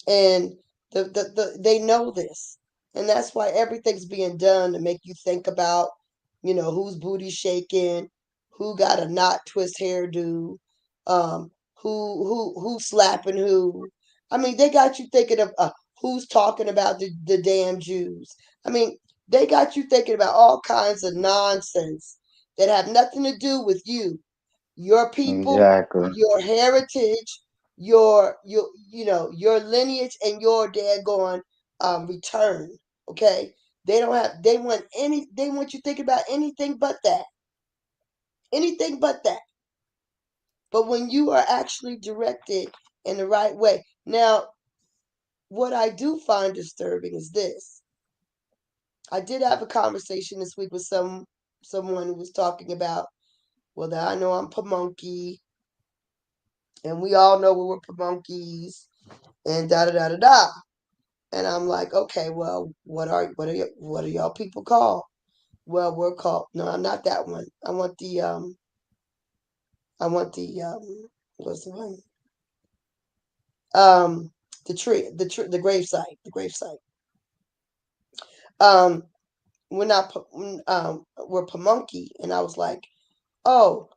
and they know this, and that's why everything's being done to make you think about whose booty shaking, who got a knot twist hairdo, um who slapping who. I mean, they got you thinking of who's talking about the damn Jews. I mean, they got you thinking about all kinds of nonsense that have nothing to do with your people, Exactly. your heritage, your lineage, and your daggone return. Okay, they don't have. They want any. They want you thinking about anything but that. Anything but that. But when you are actually directed in the right way, now what I do find disturbing is this. I did have a conversation this week with someone who was talking about, well, that I know I'm Pamunky, and we all know we were Pamunkies, and da da da da da. And I'm like, okay, well, what are y'all people called? Well, we're called. No, I'm not that one. I want what's the one? Um, the gravesite, the gravesite. Um, we're not, we're Pamunky, and I was like, oh,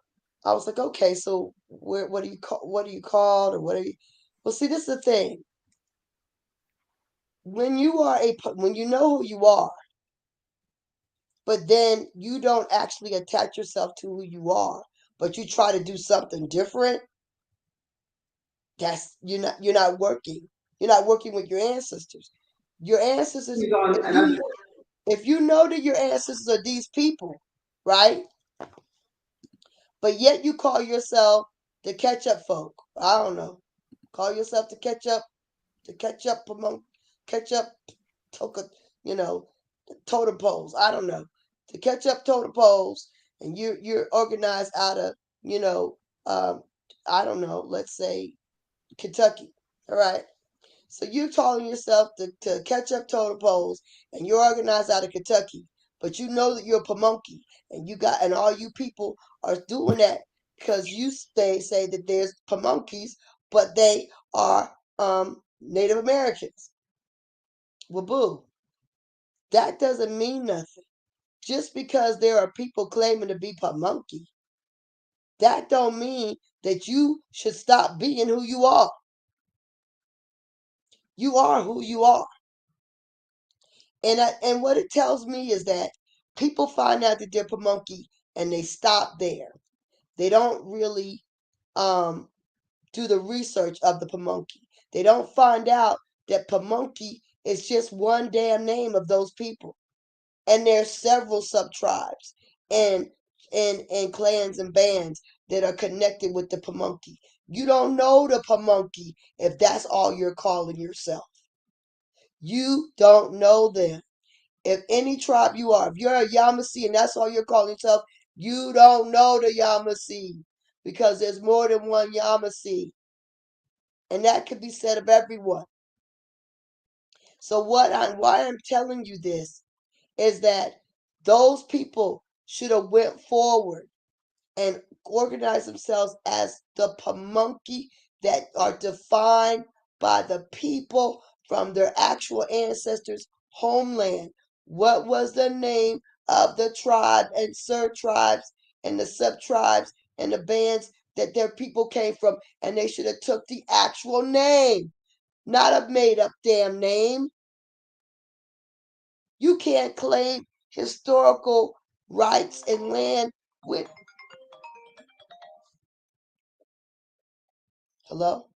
I was like, okay, so what do you call, what are you called, or what are you? Well, see, this is the thing. When you know who you are, but then you don't actually attach yourself to who you are, but you try to do something different, that's you're not working. You're not working with your ancestors. Your ancestors, if you know that your ancestors are these people, right? But yet you call yourself the catch up folk. I don't know. Call yourself the catch up among catch up toka, you know, totem poles. I don't know. To catch up totem poles, and you're organized out of, you know, um, I don't know, let's say Kentucky. All right. So you're calling yourself to catch up totem poles, and you're organized out of Kentucky, but you know that you're a Pamunkey, and all you people are doing that because say that there's Pamunkeys, but they are Native Americans. Well, boo, that doesn't mean nothing. Just because there are people claiming to be Pamunkey, that don't mean that you should stop being who you are. You are who you are. And what it tells me is that people find out that they're Pamunkey and they stop there. They don't really um, do the research of the Pamunkey. They don't find out that Pamunkey is just one damn name of those people. And there's several sub tribes and and clans and bands that are connected with the Pamunkey. You don't know the Pamunkey if that's all you're calling yourself. You don't know them. If any tribe you are, if you're a Yamasee and that's all you're calling yourself, you don't know the Yamasee because there's more than one Yamasee. And that could be said of everyone. So why I'm telling you this is that those people should have went forward and organized themselves as the Pamunkey that are defined by the people from their actual ancestors' homeland. What was the name of the tribe and sub tribes and the sub tribes and the bands that their people came from? And they should have took the actual name, not a made up damn name. You can't claim historical rights and land with. Hello?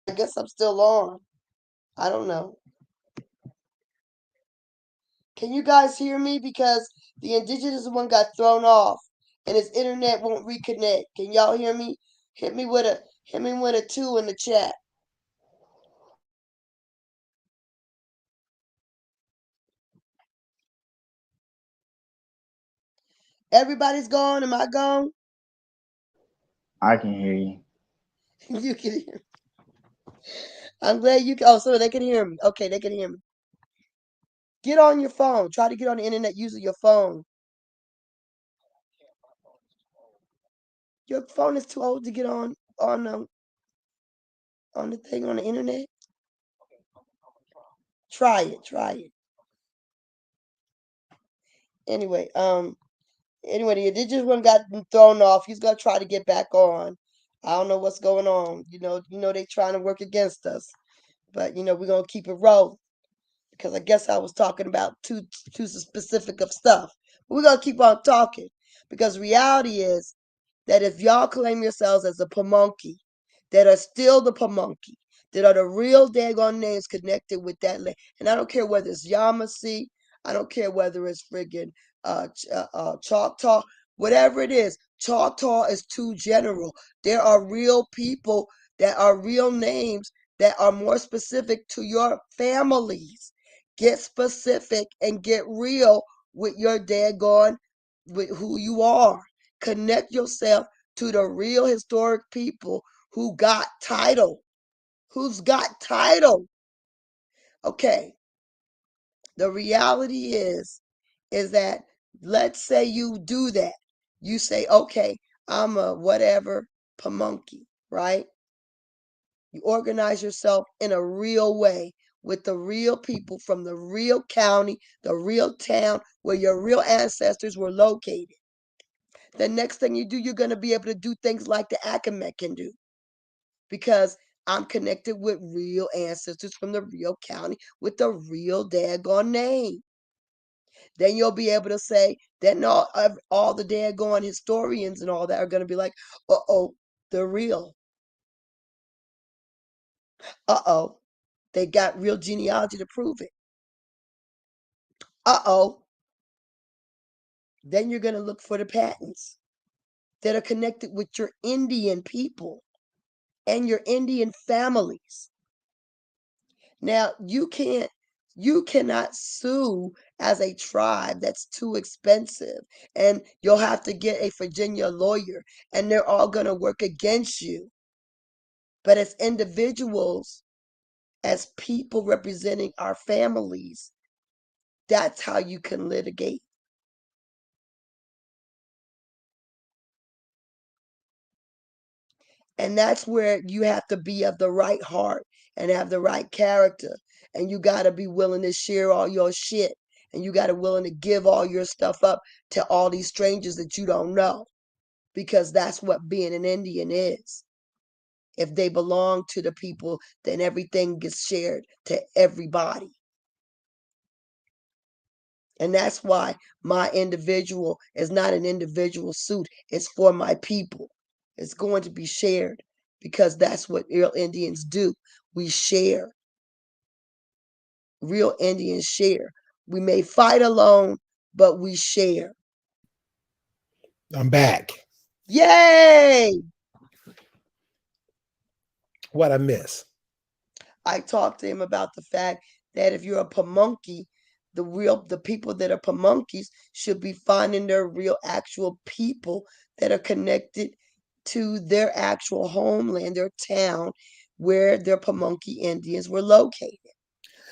I guess I'm still on. I don't know. Can you guys hear me? Because the indigenous one got thrown off and his internet won't reconnect. Can y'all hear me? Hit me with a 2 in the chat. Everybody's gone. Am I gone? I can hear you. You can hear. I'm glad you can. Oh, so they can hear me. Okay, they can hear me. Get on your phone. Try to get on the internet using your phone. Your phone is too old to get on the thing on the internet. Try it. Try it. Anyway, the indigenous one got thrown off. He's gonna try to get back on. I don't know what's going on. They trying to work against us, but we're gonna keep it rolling because I guess I was talking about too specific of stuff. But we're gonna keep on talking because reality is that if y'all claim yourselves as a Pamunkey, that are still the Pamunkey, that are the real daggone names connected with that land. And I don't care whether it's Yamasee, I don't care whether it's friggin' Choctaw, whatever it is. Choctaw is too general. There are real people that are real names that are more specific to your families. Get specific and get real with your daggone, with who you are. Connect yourself to the real historic people who got title. Who's got title? Okay. The reality is that let's say you do that. You say, okay, I'm a whatever Pamunkey, right? You organize yourself in a real way with the real people from the real county, the real town where your real ancestors were located. The next thing you do, you're going to be able to do things like the Akamet can do because I'm connected with real ancestors from the real county with the real daggone name. Then you'll be able to say that all the daggone historians and all that are going to be like, uh-oh, they're real. Uh-oh, they got real genealogy to prove it. Uh-oh. Then you're going to look for the patents. that are connected with your Indian people and your Indian families. Now, you cannot sue as a tribe. That's too expensive. And you'll have to get a Virginia lawyer, and they're all going to work against you. But as individuals, as people representing our families, that's how you can litigate. And that's where you have to be of the right heart and have the right character. And you got to be willing to share all your shit. And you got to willing to give all your stuff up to all these strangers that you don't know. Because that's what being an Indian is. If they belong to the people, then everything gets shared to everybody. And that's why my individual is not an individual suit. It's for my people. It's going to be shared because that's what real Indians do. We share. Real Indians share. We may fight alone, but we share. I'm back. Yay! What I miss? I talked to him about the fact that if you're a Pamunkey, the people that are Pamunkeys should be finding their real actual people that are connected to their actual homeland, their town, where their Pamunkey Indians were located.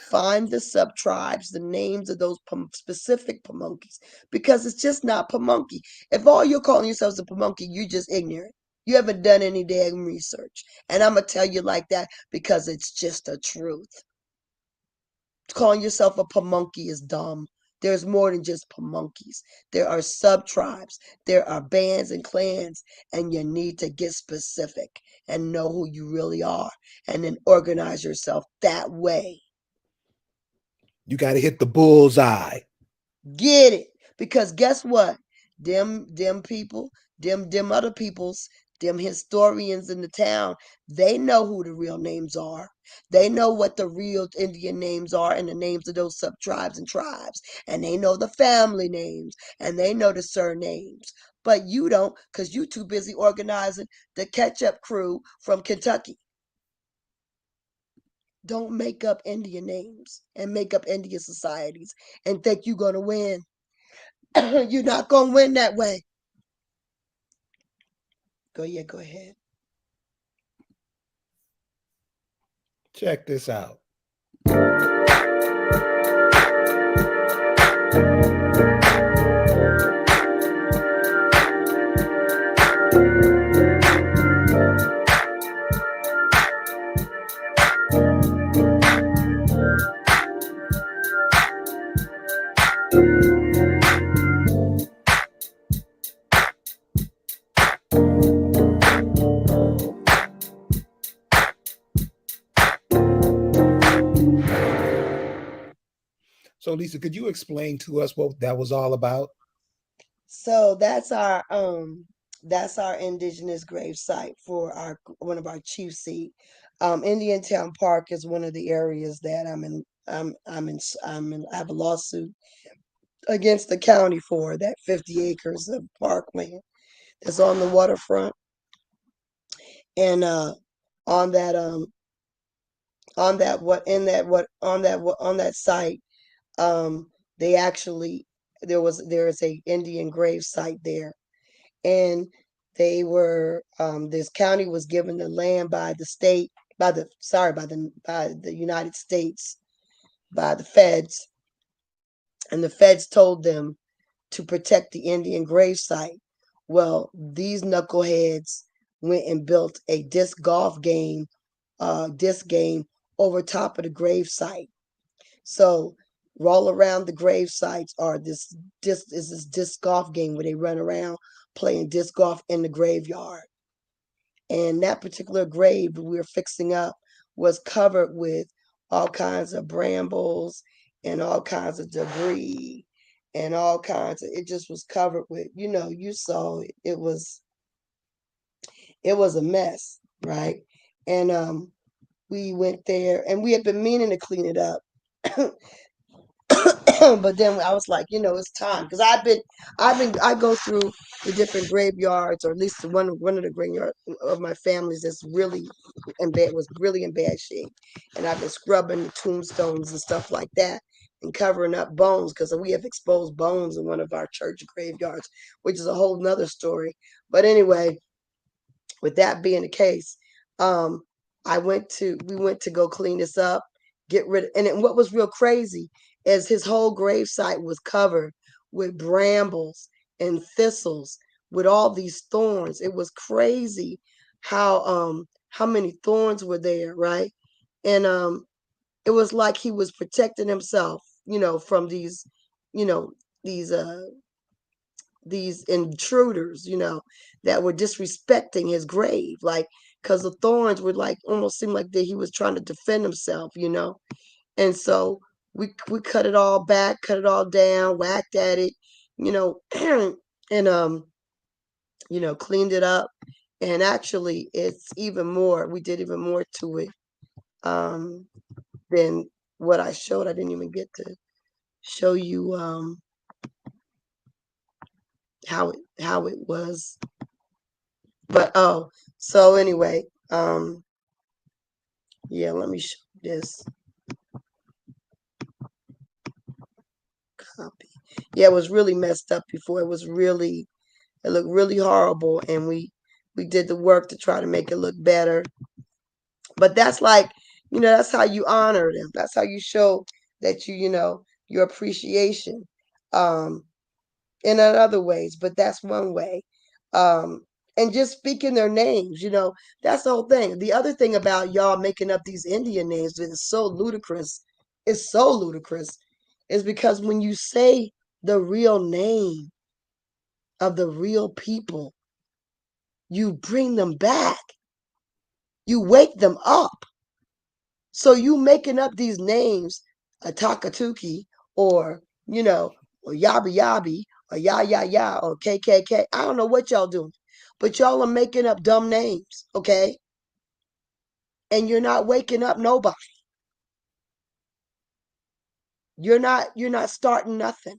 Find the sub tribes, the names of those specific Pamunkeys, because it's just not Pamunkey. If all you're calling yourselves a Pamunkey, you're just ignorant. You haven't done any damn research. And I'm going to tell you like that because it's just the truth. Calling yourself a Pamunkey is dumb. There's more than just Pamunkeys. There are sub tribes, there are bands and clans, and you need to get specific and know who you really are and then organize yourself that way. You got to hit the bullseye. Get it. Because guess what? Them people, them other peoples, them historians in the town, they know who the real names are. They know what the real Indian names are and the names of those sub tribes and tribes. And they know the family names and they know the surnames. But you don't because you too busy organizing the ketchup crew from Kentucky. Don't make up Indian names and make up Indian societies and think you're gonna win. You're not gonna win that way. Go ahead. Check this out. So, Lisa, could you explain to us what that was all about? So that's our indigenous grave site for our one of our chief seat. Indiantown Park is one of the areas that I have a lawsuit against the county for that 50 acres of parkland that's on the waterfront. And on that on that what in that what on that site, um they actually there is a Indian grave site there. And they were this county was given the land by the state by the sorry by the United States, by the feds. And the feds told them to protect the Indian grave site. Well, these knuckleheads went and built a disc game over top of the grave site. So all around the grave sites are this disc golf game where they run around playing disc golf in the graveyard. And that particular grave that we were fixing up was covered with all kinds of brambles and all kinds of debris and all kinds of it just was covered with, you saw it, it was a mess, right? And we went there and we had been meaning to clean it up. But then I was like, it's time because I go through the different graveyards, or at least one of the graveyards of my families that's really was really in bad shape, and I've been scrubbing the tombstones and stuff like that, and covering up bones because we have exposed bones in one of our church graveyards, which is a whole nother story. But anyway, with that being the case, um, we went to go clean this up, get rid of, and then what was real crazy is his whole gravesite was covered with brambles and thistles, with all these thorns. It was crazy how many thorns were there, right? And it was like he was protecting himself, from you know, these these intruders, that were disrespecting his grave, like because the thorns would like almost seem like that he was trying to defend himself. And so we cut it all back, cut it all down, whacked at it, you know, and cleaned it up. And actually, it's even more. We did even more to it um, than what I showed. I didn't even get to show you how it was. But so anyway, yeah, let me show this copy. Yeah, it was really messed up before. It looked really horrible, and we did the work to try to make it look better. But that's like, that's how you honor them. That's how you show that your appreciation. Um, in other ways, but that's one way. Um, and just speaking their names, that's the whole thing. The other thing about y'all making up these Indian names that is so ludicrous, is because when you say the real name of the real people, you bring them back, you wake them up. So you making up these names, a Takatuki, or or Yabi Yabi, or Ya Ya Ya, or KKK. I don't know what y'all doing, but y'all are making up dumb names, okay? And you're not waking up nobody. You're not starting nothing.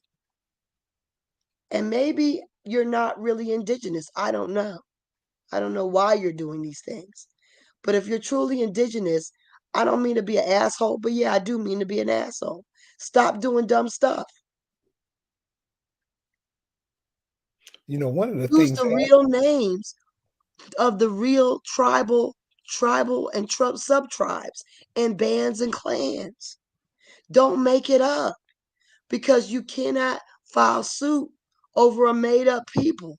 And maybe you're not really indigenous. I don't know. I don't know why you're doing these things. But if you're truly indigenous, I don't mean to be an asshole, but yeah, I do mean to be an asshole. Stop doing dumb stuff. One of the Use things the that, real names of the real tribal and sub tribes and bands and clans. Don't make it up because you cannot file suit over a made up people.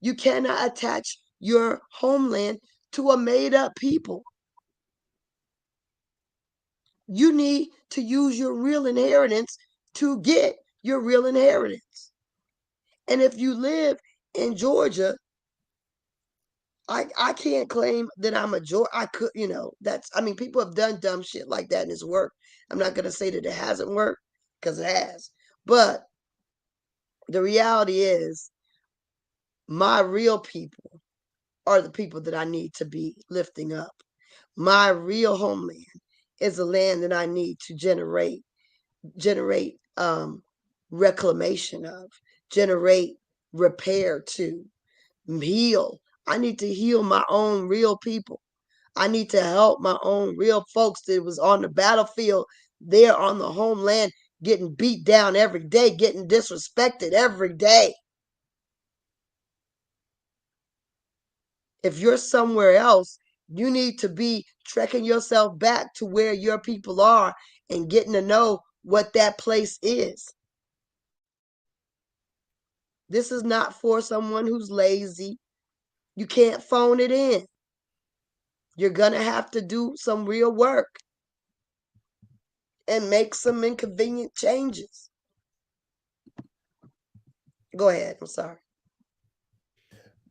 You cannot attach your homeland to a made up people. You need to use your real inheritance to get your real inheritance. And if you live in Georgia, I can't claim that I'm a Georgia. I could, that's, I mean, people have done dumb shit like that and it's worked. I'm not going to say that it hasn't worked because it has. But the reality is, my real people are the people that I need to be lifting up. My real homeland is a land that I need to generate reclamation of, generate repair to, heal. I need to heal my own real people. I need to help my own real folks that was on the battlefield there on the homeland, getting beat down every day, getting disrespected every day. If you're somewhere else, you need to be trekking yourself back to where your people are and getting to know what that place is. This is not for someone who's lazy. You can't phone it in. You're going to have to do some real work and make some inconvenient changes. Go ahead. I'm sorry.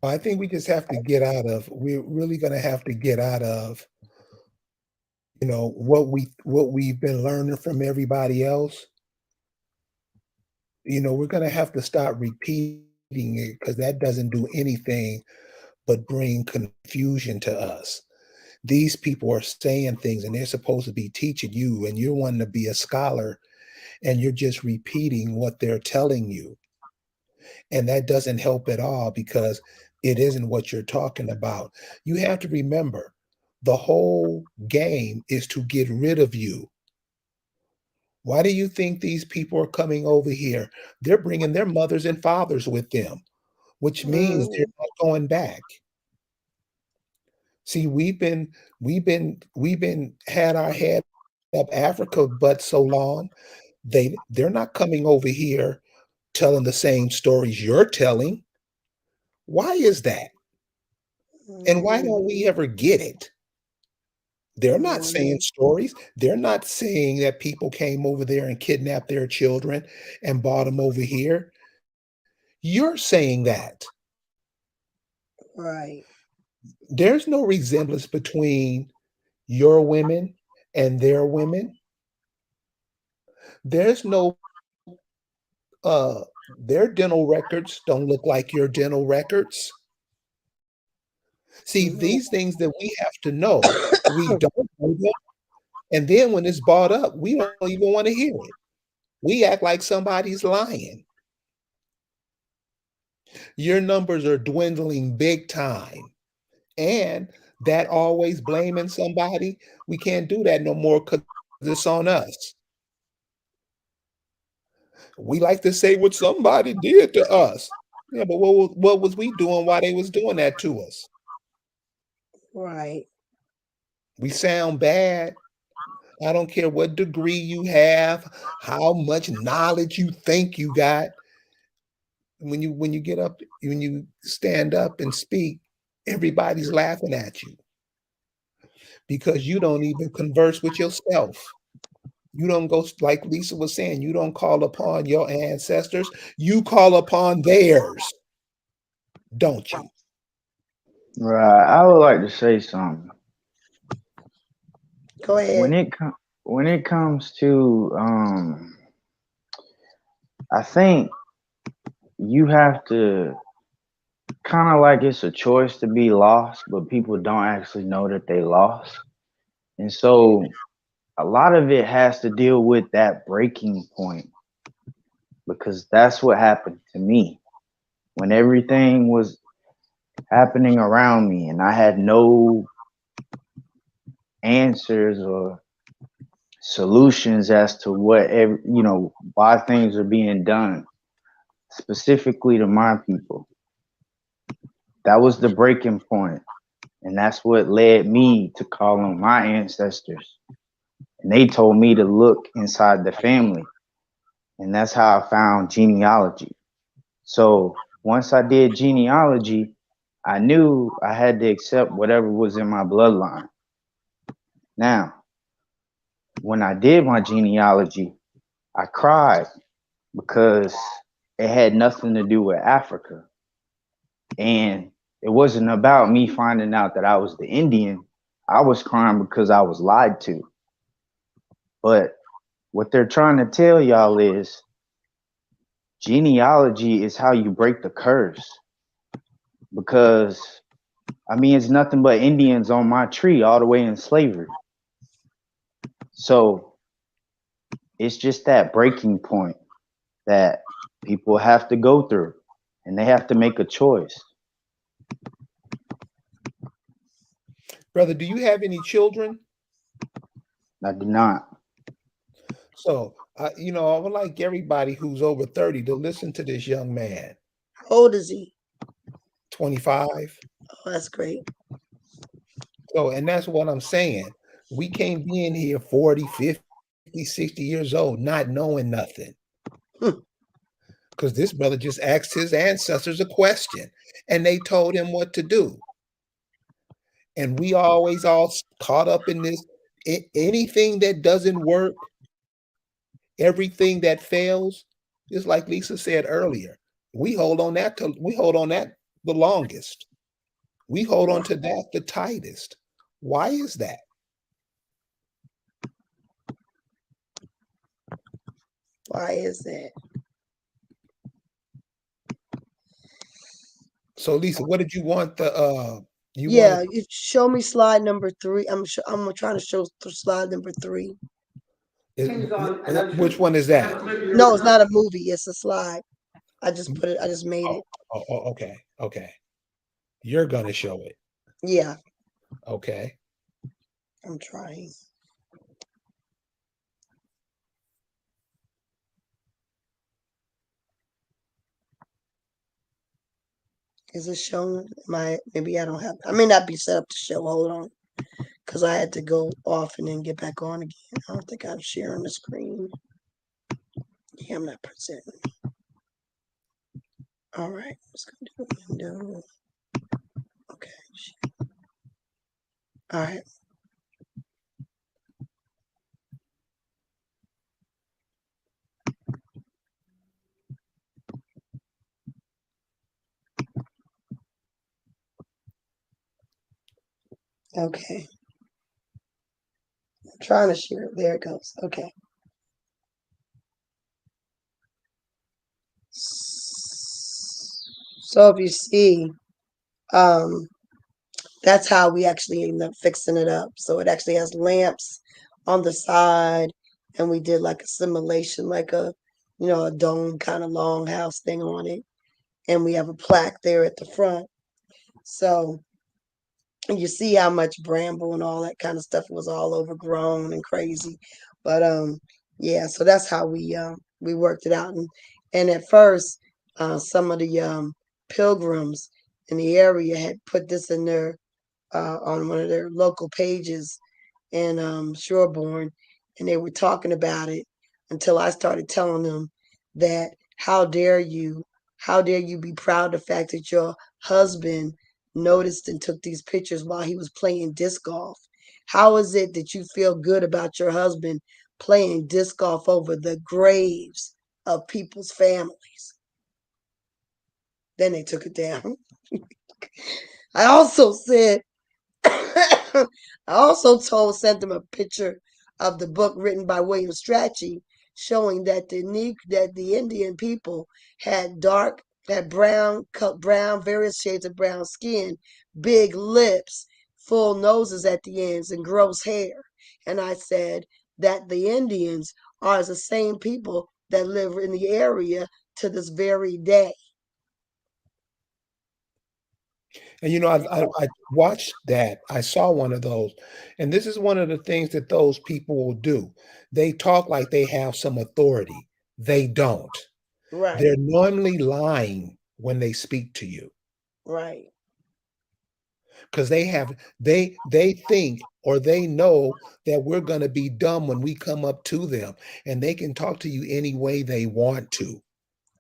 I think we just have to get out of. We're really going to have to get out of, what we've been learning from everybody else. We're going to have to start repeating it because that doesn't do anything but bring confusion to us. These people are saying things and they're supposed to be teaching you, and you're wanting to be a scholar and you're just repeating what they're telling you. And that doesn't help at all because it isn't what you're talking about. You have to remember the whole game is to get rid of you. Why do you think these people are coming over here? They're bringing their mothers and fathers with them, which means they're Mm, not going back. See, we've been had our head up Africa but so long. They're not coming over here telling the same stories you're telling. Why is that? And why don't we mm, ever get it? They're not saying mm, stories. They're not saying that people came over there and kidnapped their children and brought them over here. You're saying that. right. There's no resemblance between your women and their women. There's no their dental records don't look like your dental records. See, these Mhm. things that we have to know, we don't know them. And then when it's brought up, we don't even want to hear it. We act like somebody's lying. Your numbers are dwindling big time. And that always blaming somebody, we can't do that no more because it's on us. We like to say what somebody did to us. Yeah, but what was we doing while they was doing that to us? Right. We sound bad. I don't care what degree you have, how much knowledge you think you got. When you get up, when you stand up and speak, everybody's laughing at you because you don't even converse with yourself. You don't go like Lisa was saying, you don't call upon your ancestors, you call upon theirs, don't you? Right. I would like to say something. Go When ahead. it comes to I think you have to kind of like it's a choice to be lost, but people don't actually know that they lost. And so a lot of it has to deal with that breaking point because that's what happened to me when everything was happening around me and I had no answers or solutions as to why things are being done specifically to my people. That was the breaking point, and that's what led me to call on my ancestors, and they told me to look inside the family, and that's how I found genealogy. So once I did genealogy, I knew I had to accept whatever was in my bloodline. Now, when I did my genealogy, I cried because it had nothing to do with Africa. And it wasn't about me finding out that I was the Indian. I was crying because I was lied to. But what they're trying to tell y'all is genealogy is how you break the curse. Because, I mean, it's nothing but Indians on my tree all the way in slavery. So it's just that breaking point that people have to go through and they have to make a choice. Brother, do you have any children? I do not. So, I would like everybody who's over 30 to listen to this young man, How old is he? 25. Oh, that's great. So, and that's what I'm saying. We can't be in here 40, 50, 60 years old not knowing nothing Hmm. because this brother just asked his ancestors a question and they told him what to do. And we always caught up in this. Anything that doesn't work, everything that fails, just like Lisa said earlier, we hold on that the longest. We hold on to that the tightest. Why is that? Why is that? So Lisa, what did you want you Yeah, wanted you show me slide number 3. I'm trying to show slide number 3. Is, which one is that? No, it's not a movie. It's a slide. I just put it. I just made Oh, it. okay, okay. You're gonna show it. Yeah, Okay. I'm trying. Is it showing? My maybe I don't have. I may not be set up to show. Hold on, because I had to go off and then get back on again. I don't think I'm sharing the screen. Yeah, I'm not presenting. All right, let's go to window. Okay. All right. Okay. I'm trying to share it. There it goes. Okay. So if you see, um, that's how we actually end up fixing it up. So it actually has lamps on the side, and we did like a simulation, like a dome kind of longhouse thing on it, and we have a plaque there at the front. So you see how much bramble and all that kind of stuff was all overgrown and crazy. But yeah, so that's how we worked it out. And at first, some of the pilgrims in the area had put this in their on one of their local pages in Shoreborn, and they were talking about it until I started telling them that how dare you be proud of the fact that your husband noticed and took these pictures while he was playing disc golf. How is it that you feel good about your husband playing disc golf over the graves of people's families? Then they took it down. I also said I also sent them a picture of the book written by William Strachey, showing that the Indian people had brown, various shades of brown skin, big lips, full noses at the ends, and gross hair. And I said that the Indians are the same people that live in the area to this very day. And I watched that. I saw one of those. And this is one of the things that those people will do. They talk like they have some authority. They don't. Right, They're normally lying when they speak to you right, because they think or they know that we're going to be dumb when we come up to them, and they can talk to you any way they want to.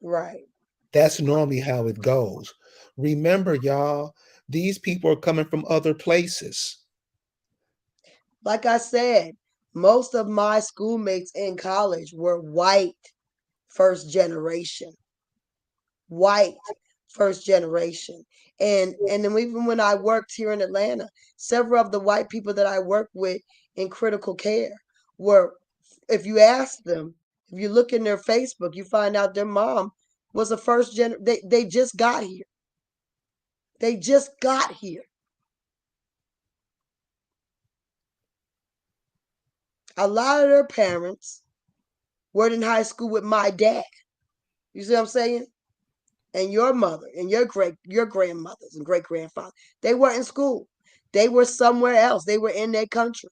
right. That's normally how it goes. Remember, y'all, these people are coming from other places. Like I said, most of my schoolmates in college were first generation, white first generation. And then even when I worked here in Atlanta, several of the white people that I worked with in critical care were, if you ask them, if you look in their Facebook, you find out their mom was a they just got here. They just got here. A lot of their parents were in high school with my dad. You see what I'm saying? And your mother and your grandmothers and great grandfathers. They weren't in school. They were somewhere else. They were in their country.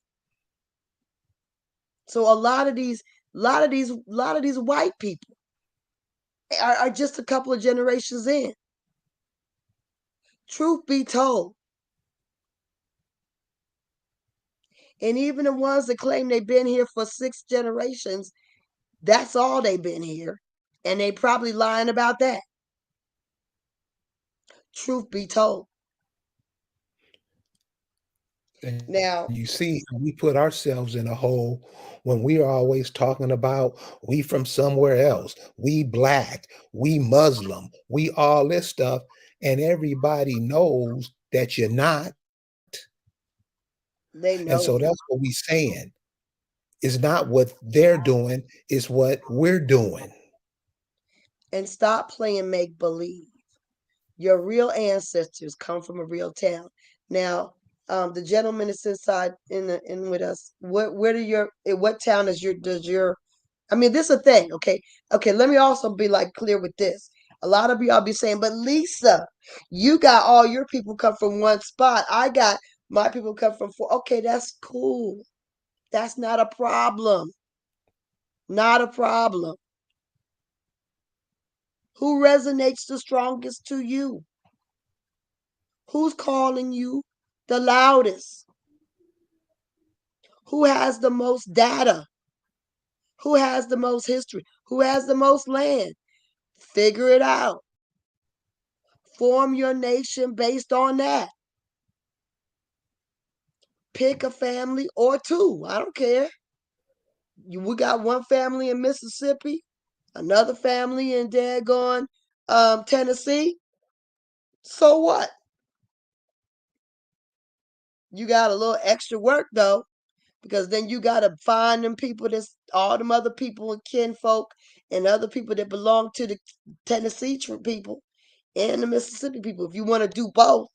So a lot of these white people are just a couple of generations in. Truth be told, and even the ones that claim they've been here for 6 generations, that's all they've been here, and they probably lying about that. Truth be told. And you Now, see, we put ourselves in a hole when we are always talking about we from somewhere else, we black, we Muslim, we all this stuff, and everybody knows that you're not. And so they that's know what it. we saying. It's not what they're doing, it's what we're doing. And stop playing make believe. Your real ancestors come from a real town. Now, The gentleman that's inside in with us. Where do your what town is your does your I mean, this is a thing, okay? Okay, let me also be like clear with this. A lot of y'all be saying, but Lisa, you got all your people come from one spot. I got my people come from four. Okay, that's cool. That's not a problem. Not a problem. Who resonates the strongest to you? Who's calling you the loudest? Who has the most data? Who has the most history? Who has the most land? Figure it out. Form your nation based on that. Pick a family or two. I don't care. We got one family in Mississippi, another family in daggone Tennessee. So what? You got a little extra work though, because then you got to find them people that's all them other people and kinfolk and other people that belong to the Tennessee people and the Mississippi people. If you want to do both,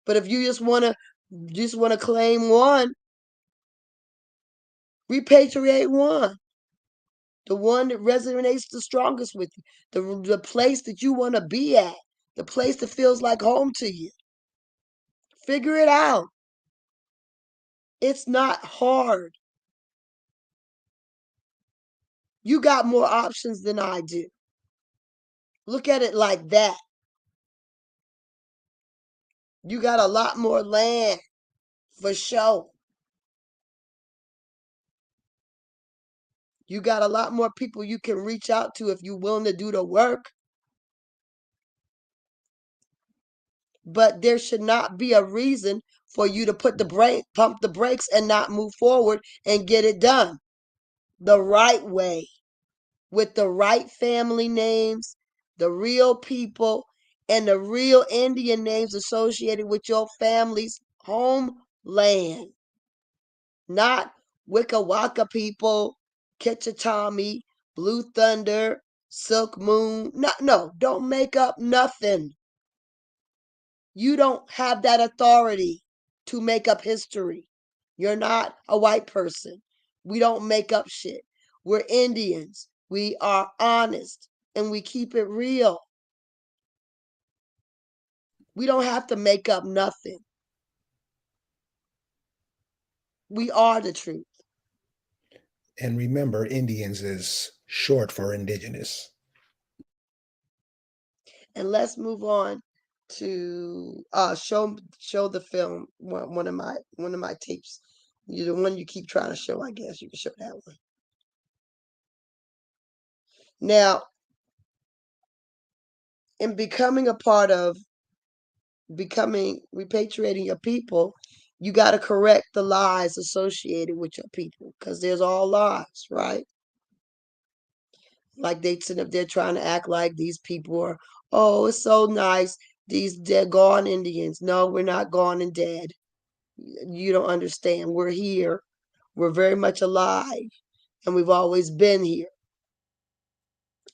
but if you just want to claim one, repatriate one, the one that resonates the strongest with you, the place that you want to be at, the place that feels like home to you. Figure it out. It's not hard. You got more options than I do. Look at it like that. You got a lot more land for sure. You got a lot more people you can reach out to if you're willing to do the work. But there should not be a reason for you to pump the brakes and not move forward and get it done the right way with the right family names, the real people, and the real Indian names associated with your family's homeland. Not Wicca Wacca people, Ketchatami, Blue Thunder, Silk Moon. No, no, don't make up nothing. You don't have that authority to make up history. You're not a white person. We don't make up shit. We're Indians. We are honest and we keep it real. We don't have to make up nothing. We are the truth. And remember, Indians is short for indigenous. And let's move on to show the film, one of my tapes. You the one you keep trying to show, I guess you can show that one. Now, in becoming a part of becoming repatriating your people, you got to correct the lies associated with your people because there's all lies, right? Like they sit up there trying to act like these people are, oh, it's so nice. They're gone Indians. No, we're not gone and dead. You don't understand. We're here. We're very much alive, and we've always been here.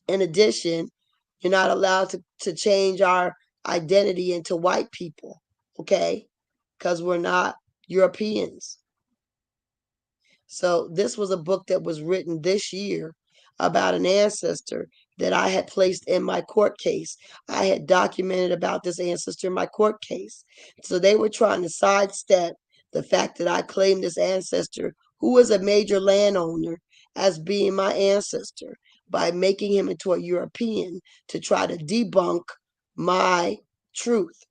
In addition, you're not allowed to change our identity into white people, okay? Because we're not Europeans. So this was a book that was written this year about an ancestor that I had placed in my court case. I had documented about this ancestor in my court case. So they were trying to sidestep the fact that I claimed this ancestor, who was a major landowner, as being my ancestor by making him into a European to try to debunk my truth.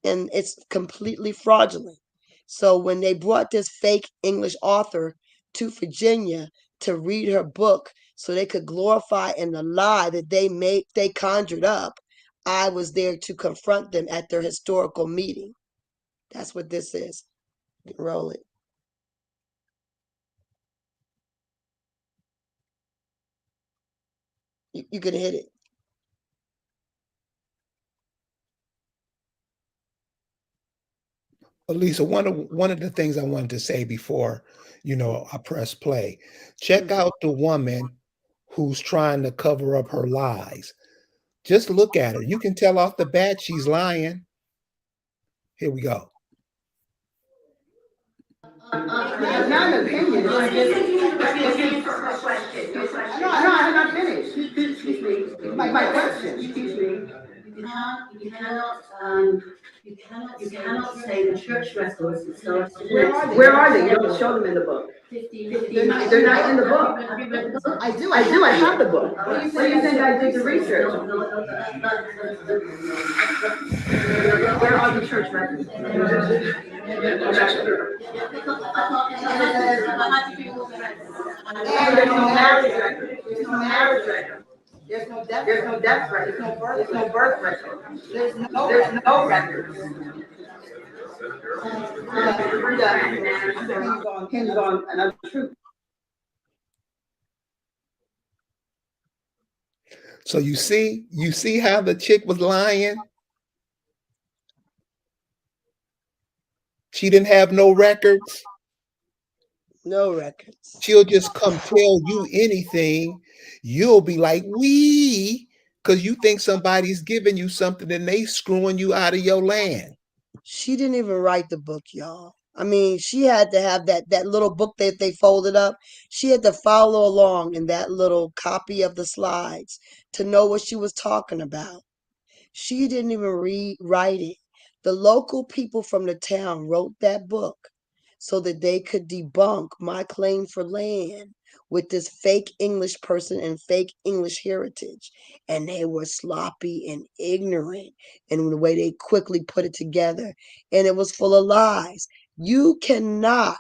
And it's completely fraudulent. So when they brought this fake English author to Virginia to read her book so they could glorify in the lie that they conjured up, I was there to confront them at their historical meeting. That's what this is. Roll it. You can hit it. Lisa, one of the things I wanted to say before, I press play. Check Mhm. out the woman who's trying to cover up her lies. Just look at her. You can tell off the bat she's lying. Here we go. It's not an opinion. It's just a question. No, I have not finished. Excuse me. My question. Excuse me. You cannot say the church records that started. Where are they? You don't show them in the book. They're not in the book. I do. I do. I have the book. What do you think I did the research on? Where are the church records? And there's no marriage record. There's no marriage record. There's no death record. There's no birth record. There's no record. We're done. Hinges on another truth. So you see how the chick was lying? She didn't have no records. No records. She'll just come tell you anything. You'll be like, we, because you think somebody's giving you something and they screwing you out of your land. She didn't even write the book, y'all. I mean, she had to have that little book that they folded up. She had to follow along in that little copy of the slides to know what she was talking about. She didn't even write it. The local people from the town wrote that book so that they could debunk my claim for land with this fake English person and fake English heritage. And they were sloppy and ignorant in the way they quickly put it together. And it was full of lies. You cannot,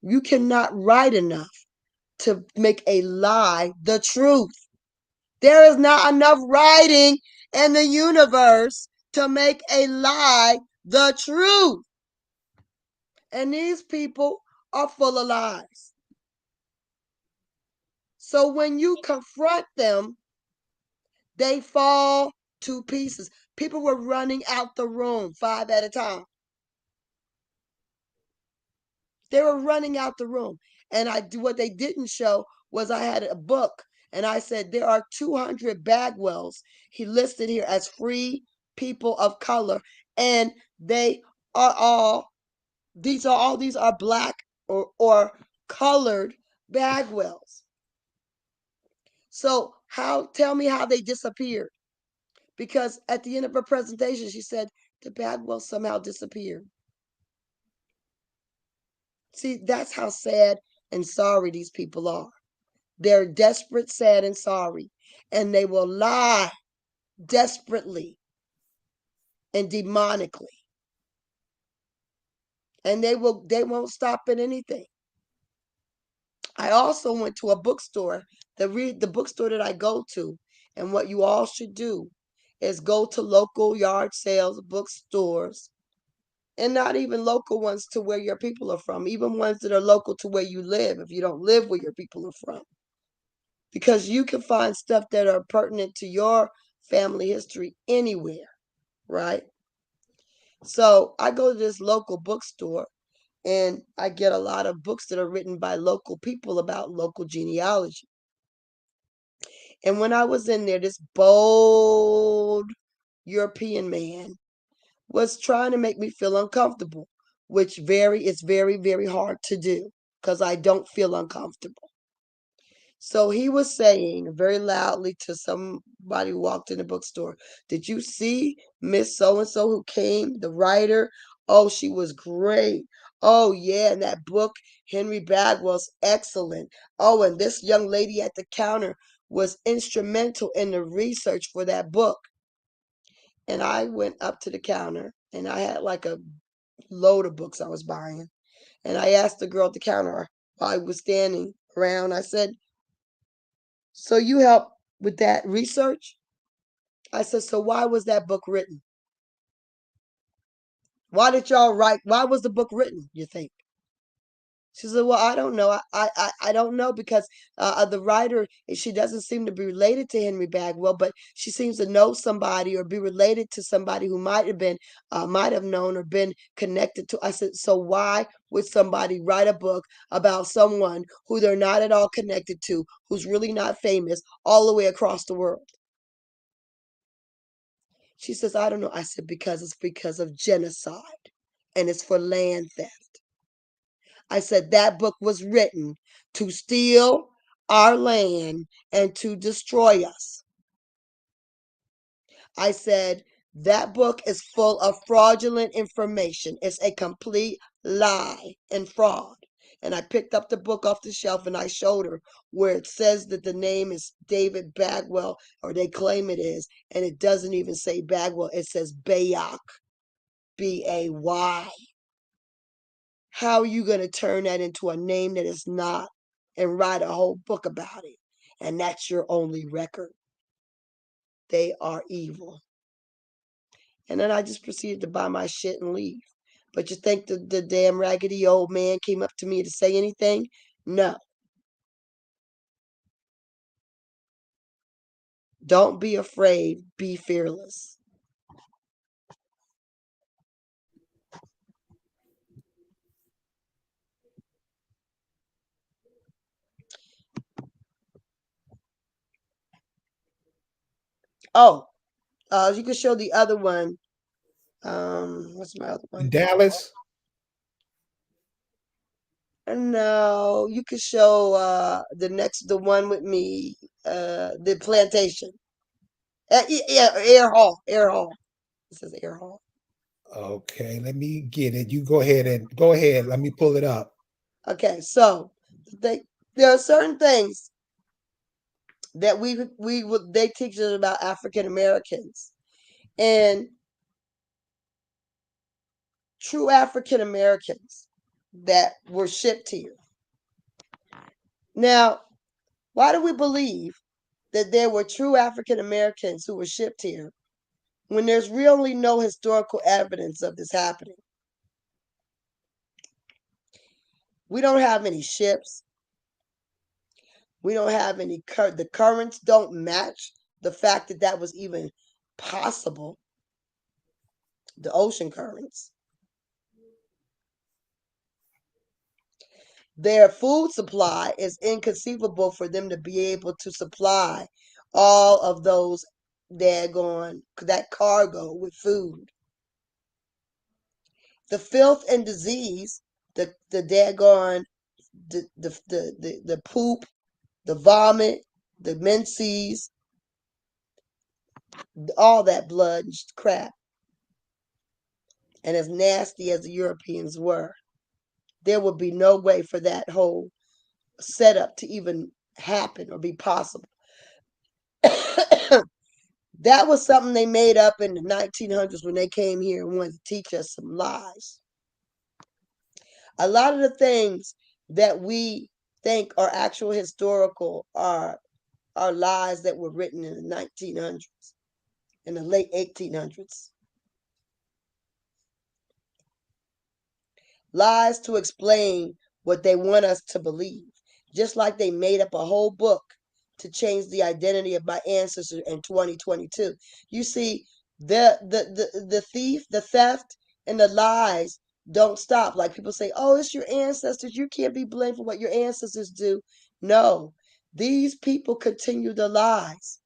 you cannot write enough to make a lie the truth. There is not enough writing in the universe to make a lie the truth. And these people are full of lies. So when you confront them, they fall to pieces. People were running out the room 5 at a time. They were running out the room. And what they didn't show was I had a book and I said there are 200 Bagwells he listed here as free people of color, and they are all these are black or colored Bagwells. So tell me how they disappeared? Because at the end of her presentation, she said the Bagwells somehow disappeared. See, that's how sad and sorry these people are. They're desperate, sad, and sorry. And they will lie desperately and demonically. And they won't stop at anything. I also went to a bookstore, the bookstore that I go to, and what you all should do is go to local yard sales, bookstores, and not even local ones to where your people are from, even ones that are local to where you live if you don't live where your people are from. Because you can find stuff that are pertinent to your family history anywhere, right? So I go to this local bookstore and I get a lot of books that are written by local people about local genealogy. And when I was in there, this bold European man was trying to make me feel uncomfortable, which is very, very hard to do because I don't feel uncomfortable. So he was saying very loudly to somebody who walked in the bookstore, "Did you see Miss So and so who came, the writer? Oh, she was great. Oh, yeah, and that book, Henry Bagwell's excellent. Oh, and this young lady at the counter was instrumental in the research for that book." And I went up to the counter and I had like a load of books I was buying. And I asked the girl at the counter while I was standing around, I said, "So you help with that research?" I said, "So why was that book written? Why did y'all write? Why was the book written, you think?" She said, "Well, I don't know. I don't know because the writer, she doesn't seem to be related to Henry Bagwell, but she seems to know somebody or be related to somebody who might have known or been connected to." I said, "So why would somebody write a book about someone who they're not at all connected to, who's really not famous, all the way across the world?" She says, "I don't know." I said, "Because it's because of genocide and it's for land theft." I said that book was written to steal our land and to destroy us. I said that book is full of fraudulent information. It's a complete lie and fraud. And I picked up the book off the shelf and I showed her where it says that the name is David Bagwell, or they claim it is, and it doesn't even say Bagwell. It says Bayok, Bay. How are you going to turn that into a name that is not and write a whole book about it? And that's your only record. They are evil. And then I just proceeded to buy my shit and leave. But you think the damn raggedy old man came up to me to say anything? No. Don't be afraid. Be fearless. Oh, you can show the other one. What's my other In one? Dallas. No, you can show the one with me, the plantation. Yeah, Air Hall. It says Air Hall. Okay, let me get it. You go ahead and go ahead. Let me pull it up. Okay, so they there are certain things that we would they teach us about African Americans and true African Americans that were shipped here. Now, why do we believe that there were true African Americans who were shipped here when there's really no historical evidence of this happening? We don't have any ships. We don't have any the currents don't match the fact that that was even possible, the ocean currents. Their food supply is inconceivable for them to be able to supply all of those daggone that cargo with food. The filth and disease, the daggone the poop, the vomit, the menses, all that blood and crap, and as nasty as the Europeans were, there would be no way for that whole setup to even happen or be possible. That was something they made up in the 1900s when they came here and wanted to teach us some lies. A lot of the things that we think are actual historical are lies that were written in the 1900s, in the late 1800s. Lies to explain what they want us to believe. Just like they made up a whole book to change the identity of my ancestors in 2022. You see, the thief, the theft, and the lies don't stop. Like people say, oh, it's your ancestors. You can't be blamed for what your ancestors do. No, these people continue the lies.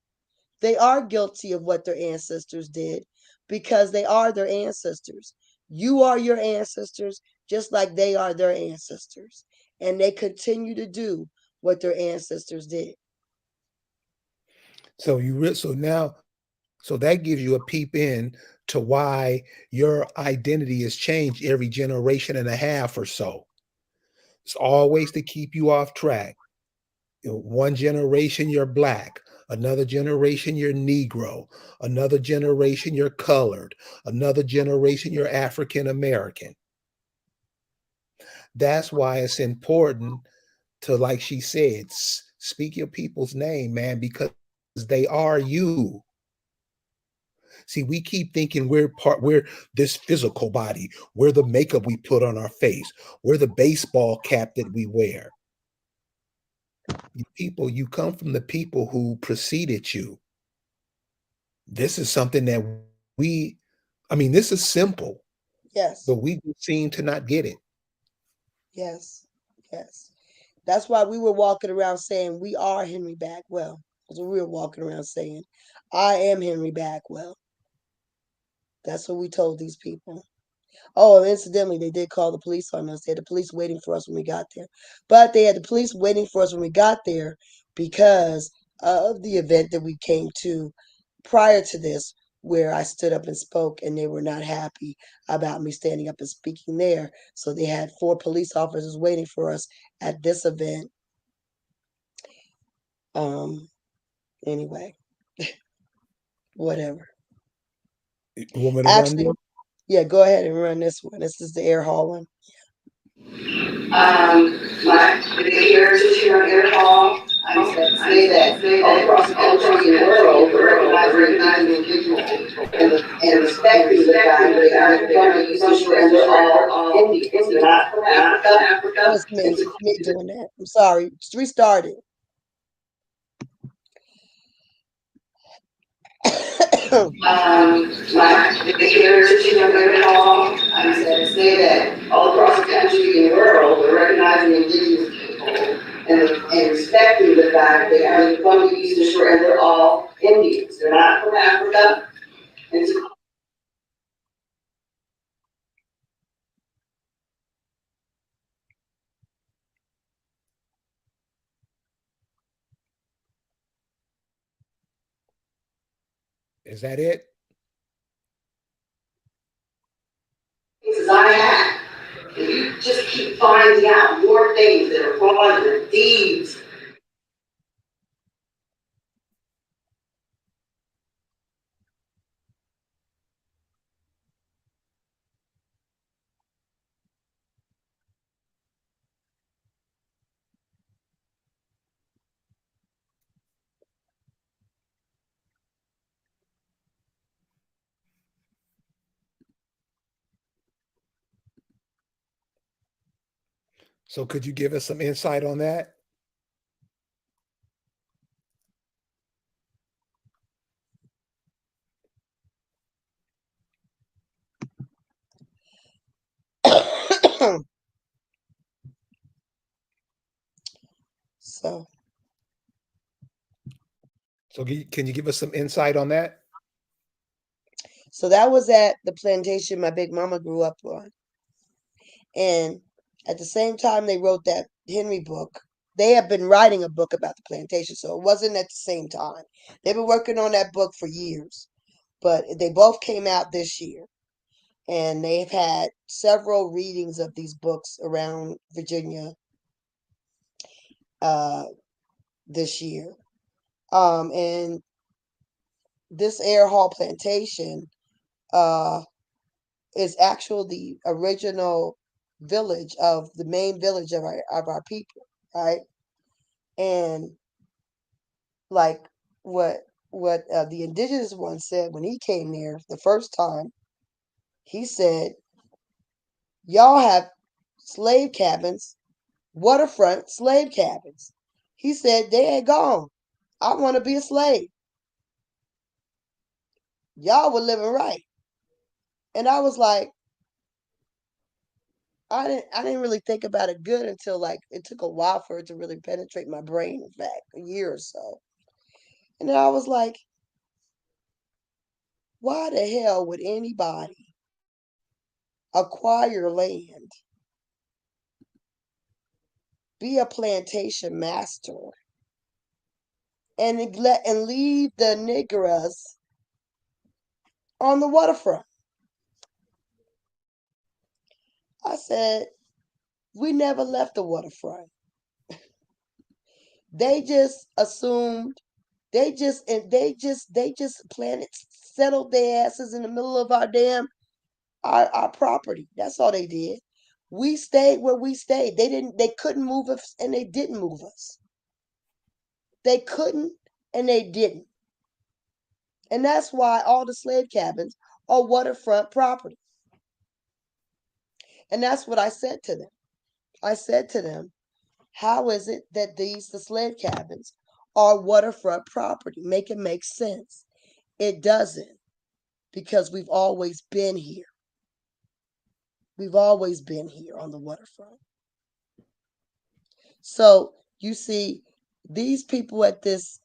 They are guilty of what their ancestors did because they are their ancestors. You are your ancestors just like they are their ancestors. And they continue to do what their ancestors did. So now so that gives you a peep in to why your identity has changed every generation and a half or so. It's always to keep you off track. One generation you're black, another generation you're Negro, another generation you're colored, another generation you're African American. That's why it's important to, like she said, speak your people's name, man, because they are you. See, we keep thinking we're this physical body, we're the makeup we put on our face, we're the baseball cap that we wear. You people, you come from the people who preceded you. This is something that this is simple, but Yes, we seem to not get it. yes, yes. That's why we were walking around saying we are Henry Bagwell. That's what we were walking around saying. I am Henry Bagwell. That's what we told these people. Oh, and incidentally, they did call the police on us. They had the police waiting for us when we got there. But they had the police waiting for us when we got there because of the event that we came to prior to this, where I stood up and spoke, and they were not happy about me standing up and speaking there. So they had four police officers waiting for us at this event. Um, anyway, whatever. You want me to run Actually, this? yeah, go ahead and run this one. This is the air hall one. My the heritage here in Air Hall, say that all across the country and world, recognizing indigenous people and respecting the fact that they are from the Eastern Shore and they're all Indians. They're not from That Africa. was me doing that. I'm sorry. Just restart it. The heritage here in Air Hall, say that all across the country and world, we're recognizing indigenous people and respecting the fact that they are from the Eastern Shore and they're all Indians. They're not from Africa. And to Is that it? cases I have, and you just keep finding out more things that are fraudulent deeds. So could you give us some insight on that? so, So can you give us some insight on that? so that was at the plantation my big mama grew up on. And at the same time they wrote that Henry book, they have been writing a book about the plantation. So it wasn't at the same time. They've been working on that book for years. But they both came out this year. And they've had several readings of these books around Virginia uh, this year. And this Air Hall plantation uh, is actually the original village of the main village of our people, right? And like what the indigenous one said when he came there the first time, he said, "Y'all have slave cabins, waterfront slave cabins." He said they ain't gone. I want to be a slave. Y'all were living right. And I was like, I didn't really think about it good until like it took a while for it to really penetrate my brain, in fact, a year or so. And then I was like, why the hell would anybody acquire land, be a plantation master, and leave the niggeras on the waterfront? I said, we never left the waterfront. They just assumed they just planted settled their asses in the middle of our our property. That's all they did. We stayed where we stayed. They couldn't move us and they didn't move us. They couldn't and they didn't. And that's why all the slave cabins are waterfront property. And that's what I said to them. I said to them, how is it that the slave cabins are waterfront property? Make it make sense. It doesn't, because we've always been here. We've always been here on the waterfront. So you see, these people at this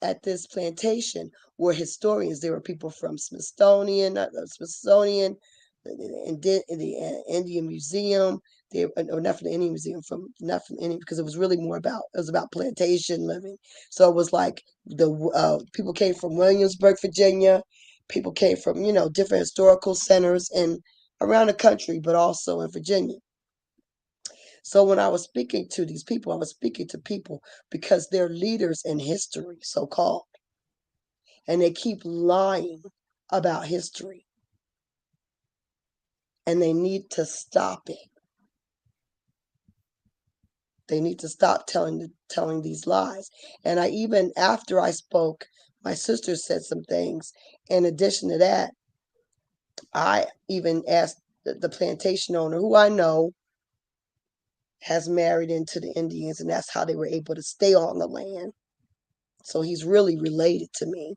plantation were historians. They were people from Smithsonian, the Indian Museum. Or not from the Indian Museum, from not from Indian, because it was really more about, it was about plantation living. So it was like the people came from Williamsburg, Virginia. People came from, different historical centers and around the country, but also in Virginia. So when I was speaking to these people, I was speaking to people because they're leaders in history, so called, and they keep lying about history, and they need to stop it. They need to stop telling these lies. And I even after I spoke, my sister said some things. In addition to that, I even asked the plantation owner, who I know has married into the Indians, and that's how they were able to stay on the land. So he's really related to me.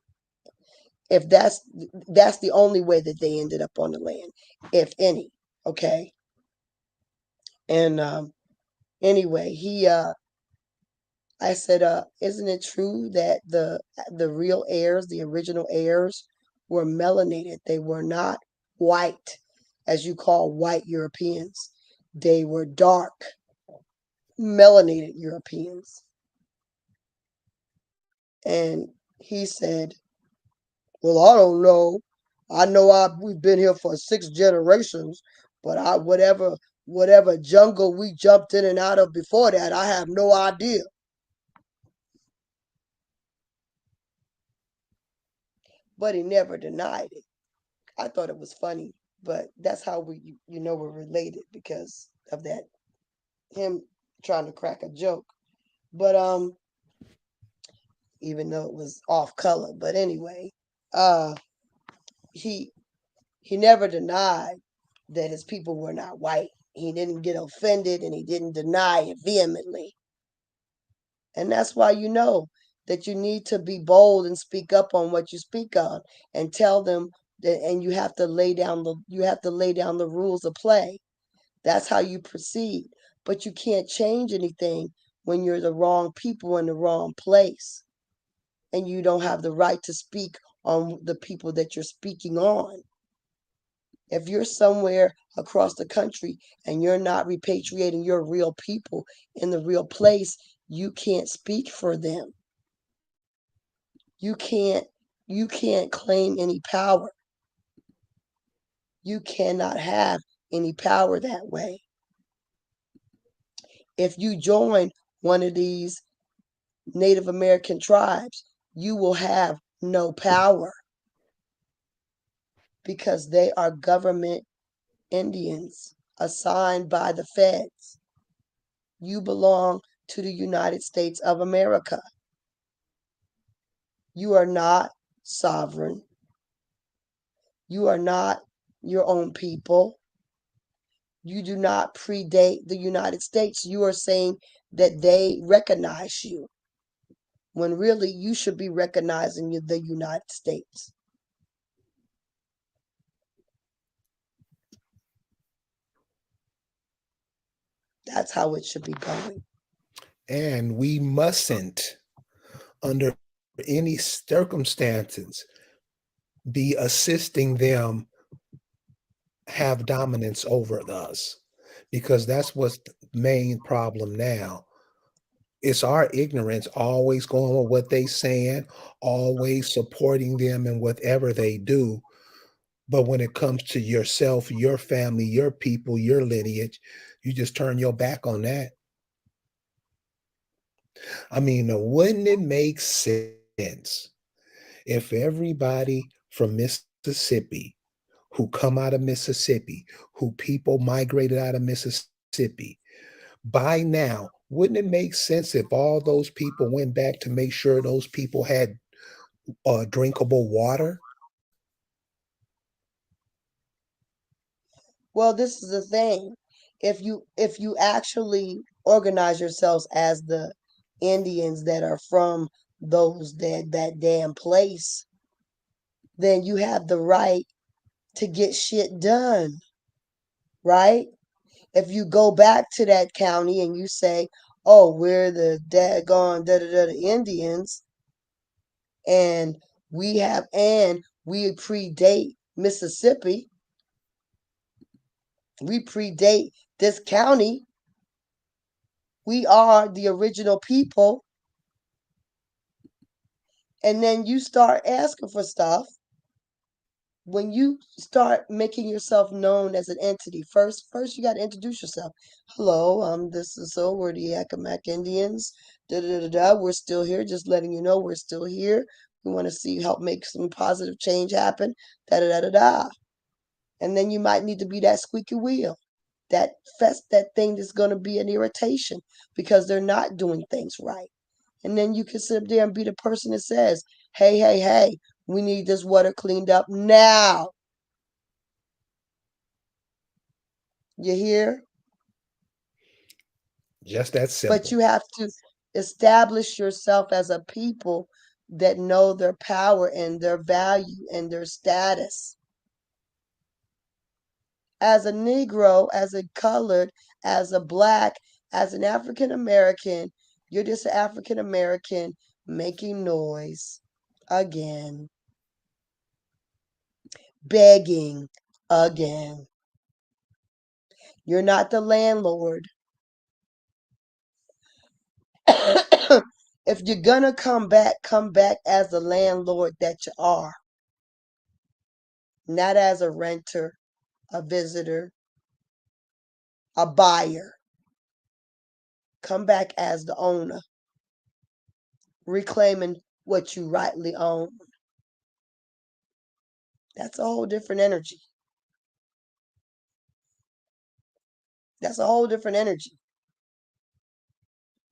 If that's the only way that they ended up on the land, if any. Okay. And anyway, I said, isn't it true that the real heirs, the original heirs, were melanated? They were not white, as you call white Europeans. They were dark, melanated Europeans. And he said, well, I don't know. I know we've been here for 6 generations, but whatever jungle we jumped in and out of before that, I have no idea. But he never denied it. I thought it was funny, but that's how we're related because of that, him trying to crack a joke. But even though it was off color, but anyway, uh, he he never denied that his people were not white. He didn't get offended and he didn't deny it vehemently. And that's why that you need to be bold and speak up on what you speak on and tell them that, and you have to lay down the rules of play. That's how you proceed. But you can't change anything when you're the wrong people in the wrong place and you don't have the right to speak on the people that you're speaking on. If you're somewhere across the country and you're not repatriating your real people in the real place, you can't speak for them. You can't you can't claim any power. You cannot have any power that way. If you join one of these Native American tribes, you will have no power because they are government Indians assigned by the feds. You belong to the United States of America. You are not sovereign. You are not your own people. You do not predate the United States. You are saying that they recognize you when really you should be recognizing the United States. That's how it should be going. And we mustn't, under any circumstances, be assisting them have dominance over us, because that's what's the main problem now. It's our ignorance, always going with what they saying, always supporting them in whatever they do. But when it comes to yourself, your family, your people, your lineage, you just turn your back on that. I mean, wouldn't it make sense if everybody from Mississippi, who come out of Mississippi, who people migrated out of Mississippi, by now, wouldn't it make sense if all those people went back to make sure those people had drinkable water? Well, this is the thing. If you actually organize yourselves as the Indians that are from that damn place, then you have the right to get shit done, right? If you go back to that county and you say, "Oh, we're the daggone da da da Indians," and we predate Mississippi, We predate this county. We are the original people. And then you start asking for stuff. When you start making yourself known as an entity, first you got to introduce yourself. Hello, this is so we're the Yakamac Indians. Da da da da. We're still here. Just letting you know we're still here. We want to see help make some positive change happen. Da da da da da. And then you might need to be that squeaky wheel, that thing that's going to be an irritation because they're not doing things right. And then you can sit up there and be the person that says, hey, hey, hey, we need this water cleaned up now. You hear? Just that But simple. you have to establish yourself as a people that know their power and their value and their status. As a Negro, as a colored, as a black, as an African American, you're just an African American making noise again, begging again. You're not the landlord. If you're gonna come back as the landlord that you are, not as a renter, a visitor, a buyer. Come back as the owner, reclaiming what you rightly own. That's a whole different energy. That's a whole different energy.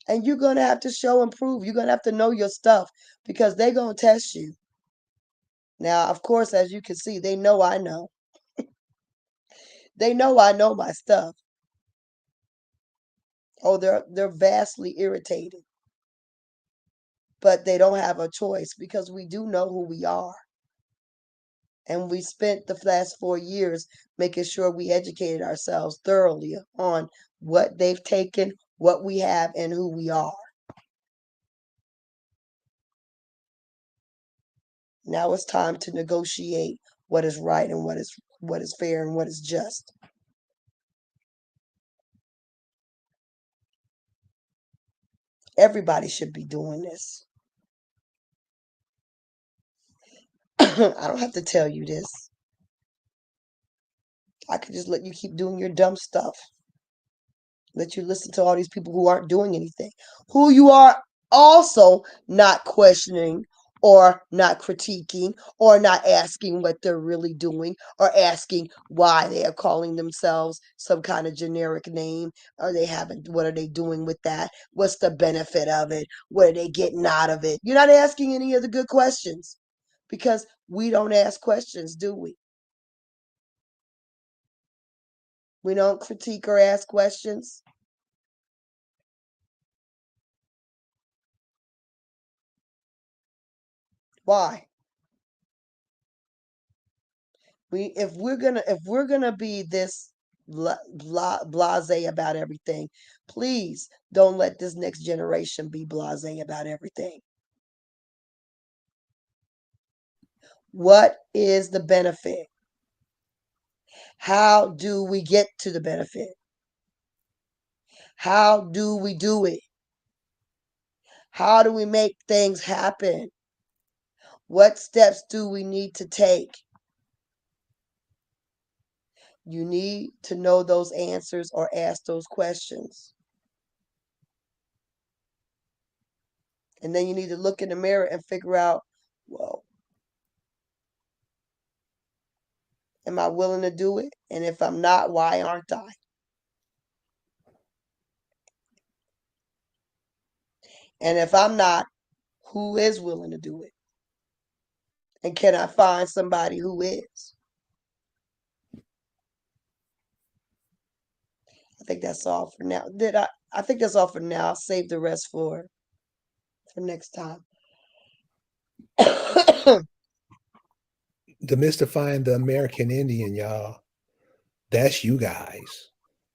And you're going to have to show and prove. You're going to have to know your stuff because they're going to test you. Now, of course, as you can see, they know I know. They know I know my stuff. Oh, they're vastly irritated. But they don't have a choice because we do know who we are. And we spent the last 4 years making sure we educated ourselves thoroughly on what they've taken, what we have, and who we are. Now it's time to negotiate what is right and what is fair and what is just. Everybody should be doing this. I don't have to tell you this. I could just let you keep doing your dumb stuff. Let you listen to all these people who aren't doing anything, who you are also not questioning or not critiquing or not asking what they're really doing or asking why they are calling themselves some kind of generic name. Are they having, what are they doing with that? What's the benefit of it? What are they getting out of it? You're not asking any of the good questions because we don't ask questions, do we? We don't critique or ask questions. Why? If we're gonna be this blase about everything, please don't let this next generation be blase about everything. What is the benefit? How do we get to the benefit? How do we do it? How do we make things happen? What steps do we need to take? You need to know those answers or ask those questions. And then you need to look in the mirror and figure out, well, am I willing to do it? And if I'm not, why aren't I? And if I'm not, who is willing to do it? And can I find somebody who is? I think that's all for now. I think that's all for now. I'll save the rest for next time. Demystifying the American Indian, y'all. That's you guys.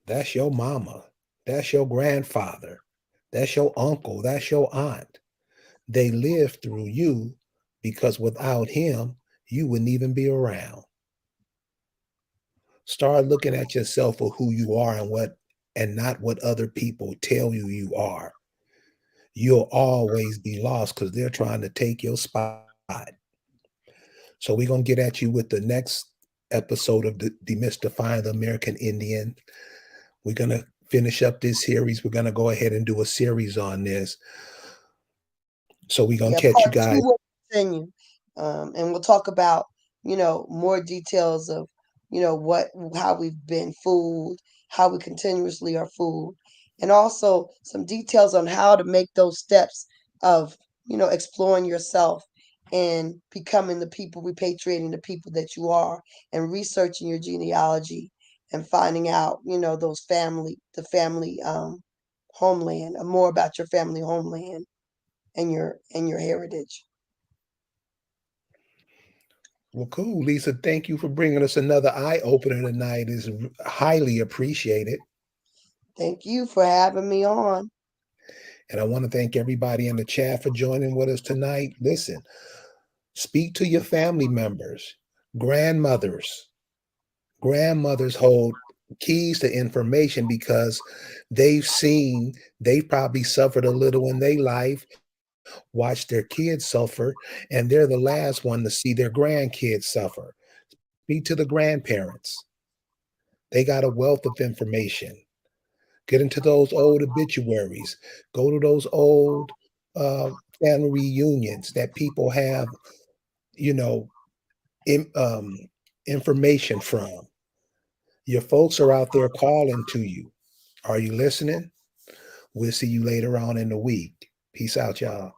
That's your mama. That's your grandfather. That's your uncle. That's your aunt. They lived through you because without him, you wouldn't even be around. Start looking at yourself for who you are and not what other people tell you you are. You'll always be lost because they're trying to take your spot. So we're gonna get at you with the next episode of Demystifying the American Indian. We're gonna finish up this series. We're gonna go ahead and do a series on this. So we're gonna catch Yeah, you guys. part two will continue. And we'll talk about, more details of, how we've been fooled, how we continuously are fooled, and also some details on how to make those steps of, exploring yourself and becoming the people, repatriating the people that you are, and researching your genealogy and finding out, the family homeland, more about your family homeland and your heritage. Well, cool, Lisa. Thank you for bringing us another eye opener tonight. Is highly appreciated. Thank you for having me on. And I want to thank everybody in the chat for joining with us tonight. Listen, speak to your family members, grandmothers. Grandmothers hold keys to information because they've probably suffered a little in their life, watched their kids suffer, and they're the last one to see their grandkids suffer. Speak to the grandparents. They got a wealth of information. Get into those old obituaries. Go to those old uh, family reunions that people have, you know, in, information from. Your folks are out there calling to you. Are you listening? We'll see you later on in the week. Peace out, y'all.